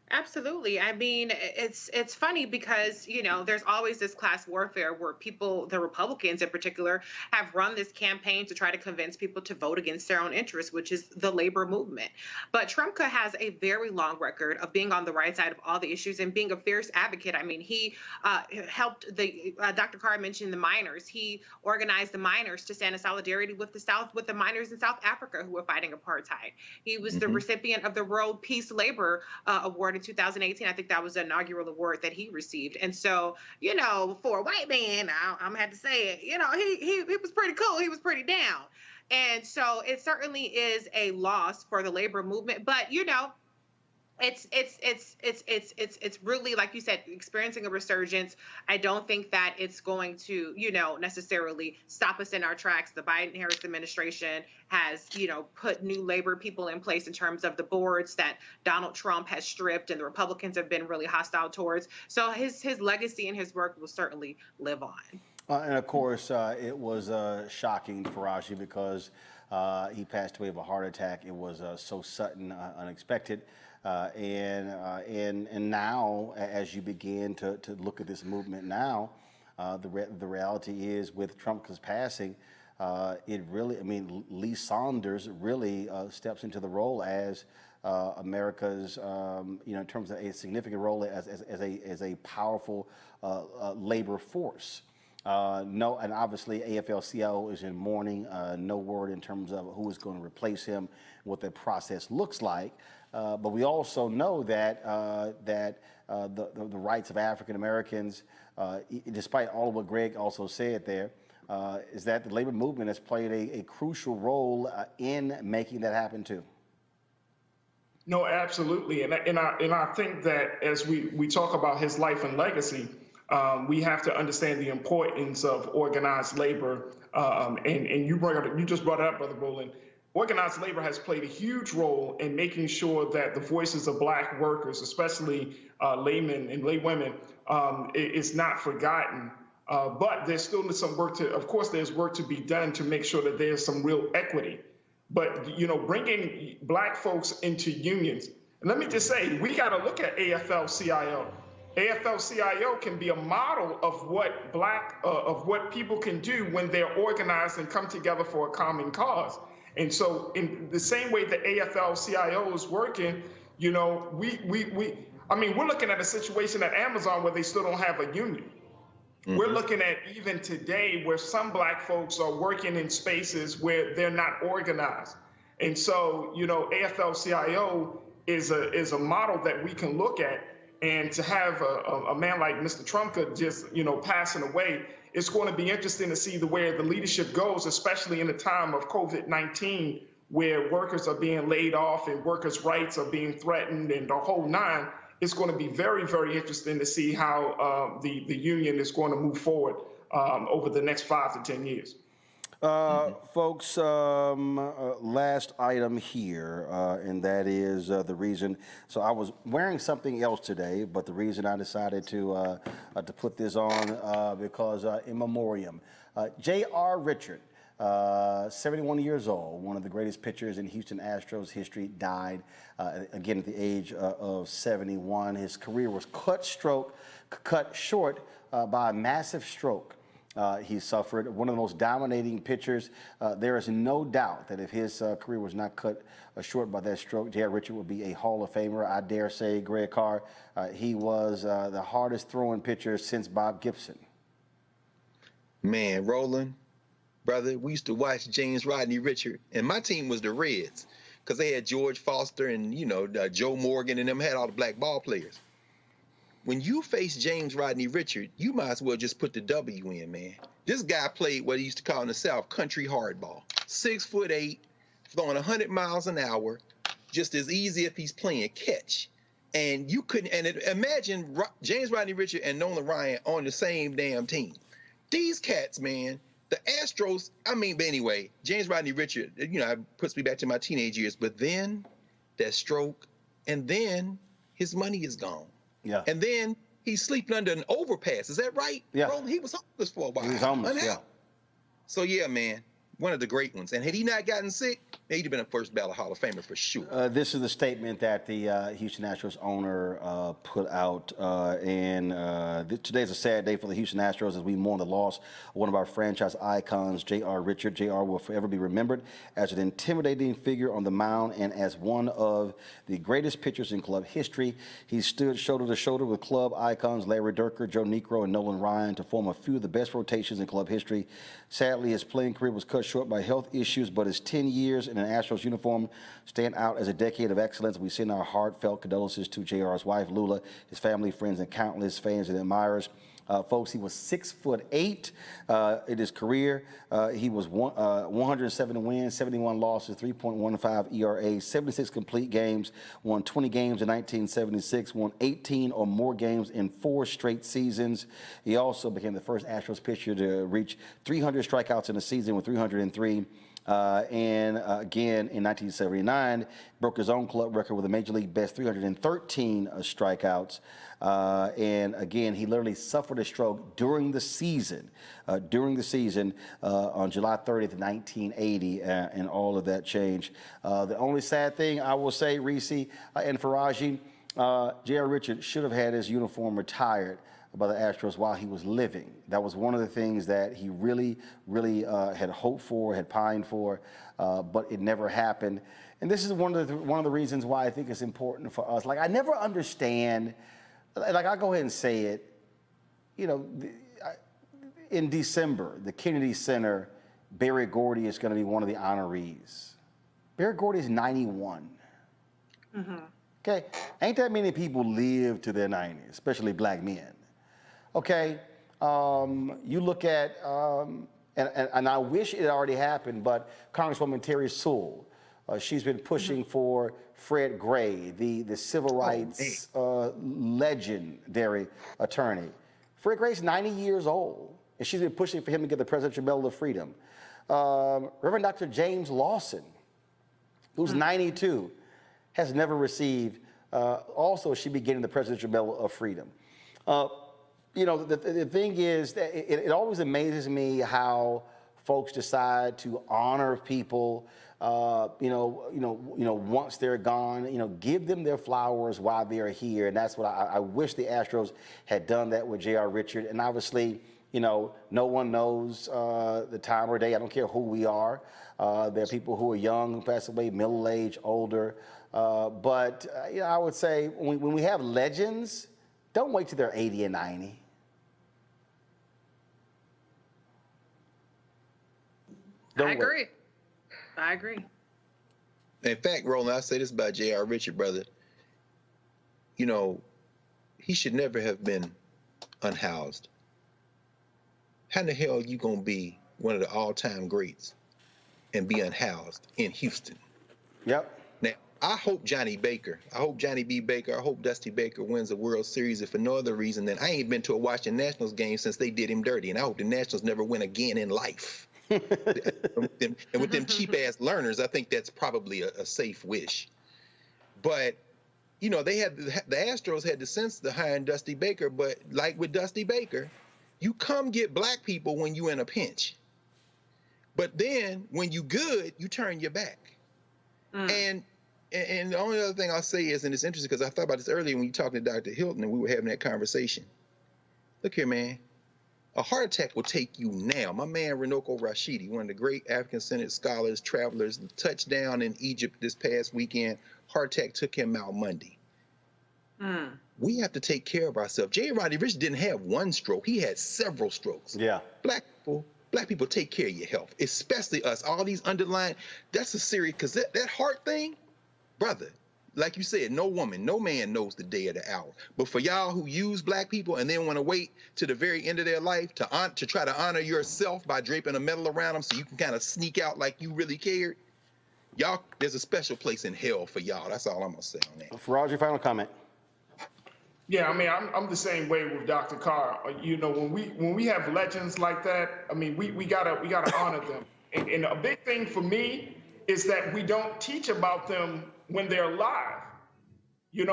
Absolutely. I mean, it's funny because, you know, there's always this class warfare where people, the Republicans in particular, have run this campaign to try to convince people to vote against their own interests, which is the labor movement. But Trumka has a very long record of being on the right side of all the issues and being a fierce advocate. I mean, he helped Dr. Carr mentioned the miners. He organized the miners to stand in solidarity with the miners in South Africa who were fighting apartheid. He was the recipient of the World Peace Labor Award in 2018. I think that was the inaugural award that he received. And so, you know, for a white man, I'm gonna have to say it, you know, he was pretty cool. He was pretty down. And so it certainly is a loss for the labor movement. But, you know, it's really, like you said, experiencing a resurgence. I don't think that it's going to, you know, necessarily stop us in our tracks. The Biden-Harris administration has, you know, put new labor people in place in terms of the boards that Donald Trump has stripped and the Republicans have been really hostile towards. So his legacy and his work will certainly live on. And of course, it was shocking to Faraji because he passed away of a heart attack. It was so sudden, unexpected. And now, as you begin to look at this movement now, the reality is with Trump's passing, it really, I mean, Lee Saunders really steps into the role as America's, you know, in terms of a significant role as a powerful labor force. No, and obviously AFL-CIO is in mourning. No word in terms of who is going to replace him, what the process looks like. But we also know that the rights of African Americans, despite all of what Greg also said there, is that the labor movement has played a crucial role in making that happen too. No, absolutely, and I think that as we talk about his life and legacy, we have to understand the importance of organized labor. And you just brought it up, Brother Roland. Organized labor has played a huge role in making sure that the voices of Black workers, especially laymen and laywomen, is not forgotten. But there's still some work to, of course, there's work to be done to make sure that there's some real equity. But, you know, bringing Black folks into unions, and let me just say, we got to look at AFL-CIO. AFL-CIO can be a model of what people can do when they're organized and come together for a common cause. And so in the same way that AFL-CIO is working, you know, I mean, we're looking at a situation at Amazon where they still don't have a union. Mm-hmm. We're looking at even today where some Black folks are working in spaces where they're not organized. And so, you know, AFL-CIO is a model that we can look at. And to have a man like Mr. Trumka just, you know, passing away, it's going to be interesting to see where the leadership goes, especially in a time of COVID-19, where workers are being laid off and workers' rights are being threatened and the whole nine. It's going to be very, very interesting to see how the union is going to move forward over the next 5 to 10 years. Folks, last item here, and that is the reason. So I was wearing something else today, but the reason I decided to put this on because in memoriam, J.R. Richard, 71 years old, one of the greatest pitchers in Houston Astros history, died again at the age of 71. His career was cut short by a massive stroke. He suffered, one of the most dominating pitchers. There is no doubt that if his career was not cut short by that stroke, J.R. Richard would be a Hall of Famer. I dare say, Greg Carr, he was the hardest throwing pitcher since Bob Gibson. Man, Roland, brother, we used to watch James Rodney Richard, and my team was the Reds, because they had George Foster and, you know, Joe Morgan, and them had all the Black ball players. When you face James Rodney Richard, you might as well just put the W in, man. This guy played what he used to call in the South country hardball. 6'8", throwing 100 miles an hour, just as easy if he's playing catch. And you couldn't, and imagine James Rodney Richard and Nolan Ryan on the same damn team. These cats, man, the Astros, I mean, but anyway, James Rodney Richard, you know, it puts me back to my teenage years, but then that stroke, and then his money is gone. Yeah. And then he's sleeping under an overpass. Is that right? Yeah. Bro, he was homeless for a while. He was homeless, yeah. So, yeah, man, one of the great ones. And had he not gotten sick, he'd have been a first ballot Hall of Famer for sure. This is the statement that the Houston Astros owner put out. Today's a sad day for the Houston Astros as we mourn the loss of one of our franchise icons, J.R. Richard. J.R. will forever be remembered as an intimidating figure on the mound and as one of the greatest pitchers in club history. He stood shoulder to shoulder with club icons Larry Durker, Joe Niekro, and Nolan Ryan to form a few of the best rotations in club history. Sadly, his playing career was cut short by health issues, but his 10 years in an Astros uniform stand out as a decade of excellence. We send our heartfelt condolences to JR's wife, Lula, his family, friends, and countless fans and admirers. Folks, he was 6'8" in his career. He was 107 wins, 71 losses, 3.15 ERA, 76 complete games, won 20 games in 1976, won 18 or more games in 4 straight seasons. He also became the first Astros pitcher to reach 300 strikeouts in a season with 303. And again, in 1979, broke his own club record with a Major League best 313 strikeouts. And again, he literally suffered a stroke during the season, on July 30th, 1980, and all of that changed. The only sad thing I will say, REECIE and Faraji, J.R. Richard should have had his uniform retired by the Astros while he was living. That was one of the things that he really had hoped for, had pined for, but it never happened. And this is one of the reasons why I think it's important for us. Like, I never understand, like, I'll go ahead and say it, you know, in December, the Kennedy Center, Berry Gordy is going to be one of the honorees. Berry Gordy is 91. Mm-hmm. Okay, ain't that many people live to their 90s, especially black men. Okay, you look at, and I wish it already happened, but Congresswoman Terry Sewell, she's been pushing for Fred Gray, the civil rights legendary attorney. Fred Gray's 90 years old, and she's been pushing for him to get the Presidential Medal of Freedom. Reverend Dr. James Lawson, who's 92, has never received, also should be getting the Presidential Medal of Freedom. You know, the thing is that it always amazes me how folks decide to honor people, once they're gone, give them their flowers while they're here. And that's what I wish the Astros had done that with J.R. Richard. And obviously, no one knows the time or day. I don't care who we are. There are people who are young, who pass away, middle-aged, older. But I would say when we have legends, don't wait till they're 80 and 90. I agree. In fact, Roland, I say this about J.R. Richard, brother. He should never have been unhoused. How in the hell are you going to be one of the all-time greats and be unhoused in Houston? Yep. Now, I hope Johnny B. Baker, I hope Dusty Baker wins a World Series, if for no other reason than I ain't been to a Washington Nationals game since they did him dirty, and I hope the Nationals never win again in life. And with them cheap-ass learners, I think that's probably a safe wish. But, the Astros had the sense to hire Dusty Baker, but like with Dusty Baker, you come get black people when you in a pinch. But then when you good, you turn your back. And the only other thing I'll say is, and it's interesting because I thought about this earlier when you talking to Dr. Hilton and we were having that conversation. Look here, man. A heart attack will take you now. My man Runoko Rashidi, one of the great African-centered scholars, travelers, touchdown in Egypt this past weekend. Heart attack took him out Monday. We have to take care of ourselves. J. Roddy Rich didn't have one stroke. He had several strokes. Yeah. Black people take care of your health, especially us. All these underlying, that's a serious, because that heart thing, brother, like you said, no woman, no man knows the day or the hour. But for y'all who use black people and then want to wait to the very end of their life to try to honor yourself by draping a medal around them so you can kind of sneak out like you really cared, y'all, there's a special place in hell for y'all. That's all I'm going to say on that. Faraz, your final comment. Yeah, I'm the same way with Dr. Carr. When we have legends like that, we gotta honor them. And a big thing for me is that we don't teach about them when they're alive. We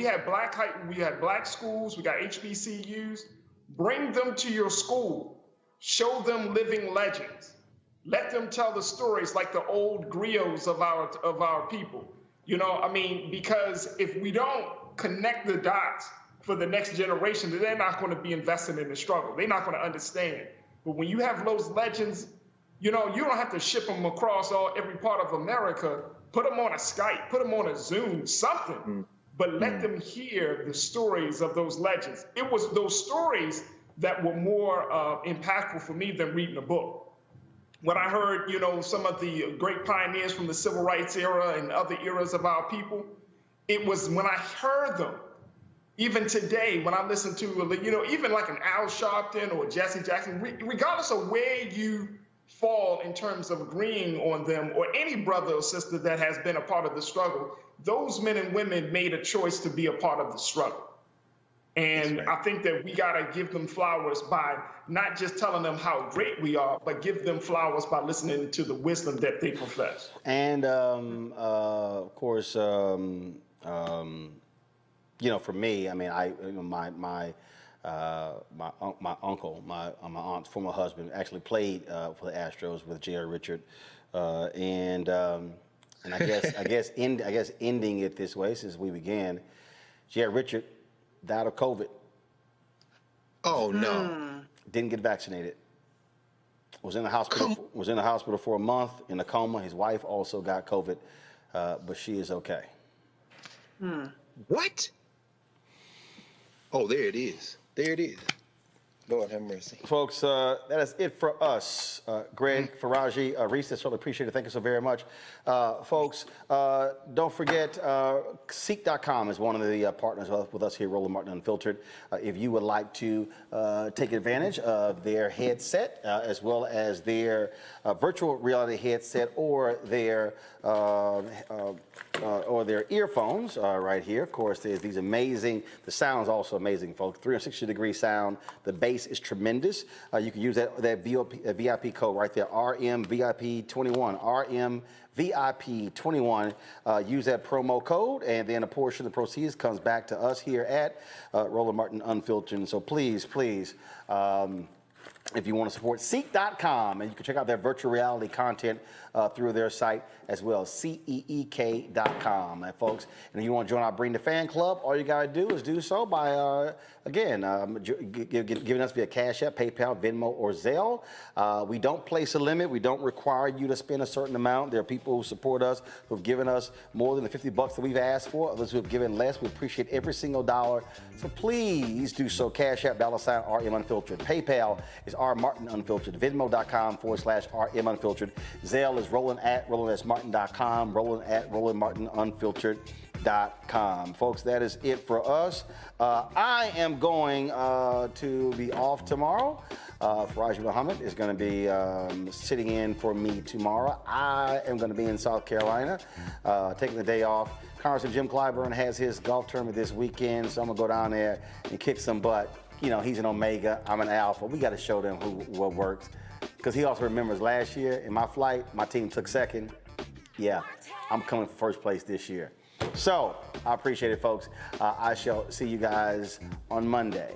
have black schools, we got HBCUs. Bring them to your school. Show them living legends. Let them tell the stories like the old griots of our people. Because if we don't connect the dots for the next generation, then they're not going to be invested in the struggle. They're not going to understand. But when you have those legends, you don't have to ship them across every part of America. Put them on a Skype, put them on a Zoom, something. But let them hear the stories of those legends. It was those stories that were more impactful for me than reading a book. When I heard, some of the great pioneers from the civil rights era and other eras of our people, it was when I heard them. Even today, when I listen to, even like an Al Sharpton or Jesse Jackson, regardless of where you fall in terms of agreeing on them, or any brother or sister that has been a part of the struggle, those men and women made a choice to be a part of the struggle. And I think that we got to give them flowers by not just telling them how great we are, but give them flowers by listening to the wisdom that they profess. And, of course, for me, my uncle, my aunt's former husband, actually played for the Astros with J.R. Richard, and I guess ending it this way since we began, J.R. Richard died of COVID. Oh no! Didn't get vaccinated. Was in the hospital for a month in a coma. His wife also got COVID, but she is okay. What? Oh, there it is. There it is. Lord have mercy. Folks, that is it for us. Greg, Faraji, Reese, I certainly appreciate it. Thank you so very much. Folks, don't forget, Seek.com is one of the partners with us here, Roland Martin Unfiltered. If you would like to take advantage of their headset, as well as their virtual reality headset or their earphones right here. Of course, there's these amazing, the sound's also amazing, folks. 360-degree sound. The bass is tremendous. You can use that VIP code right there, RMVIP21, RMVIP21. Use that promo code, and then a portion of the proceeds comes back to us here at Roland Martin Unfiltered. And so please, if you want to support Seek.com, and you can check out their virtual reality content through their site as well, CEEK.com. And folks, and if you want to join our Bring the Fan Club, all you got to do is do so by, again, giving us via Cash App, PayPal, Venmo, or Zelle. We don't place a limit. We don't require you to spend a certain amount. There are people who support us who have given us more than the $50 that we've asked for, others who have given less. We appreciate every single dollar. So please do so. Cash App, $RM Unfiltered. PayPal is R Martin Unfiltered. Venmo.com/RM Unfiltered. Zelle is Roland at RolandSMartin.com. Roland at RolandMartinUnfiltered.com. Folks, that is it for us. I am going to be off tomorrow. Faraji Muhammad is going to be sitting in for me tomorrow. I am going to be in South Carolina, taking the day off. Congressman Jim Clyburn has his golf tournament this weekend, so I'm going to go down there and kick some butt. You know, he's an Omega, I'm an Alpha. We got to show them what works. Because he also remembers last year in my flight, my team took second. Yeah, I'm coming for first place this year. So I appreciate it, folks. I shall see you guys on Monday.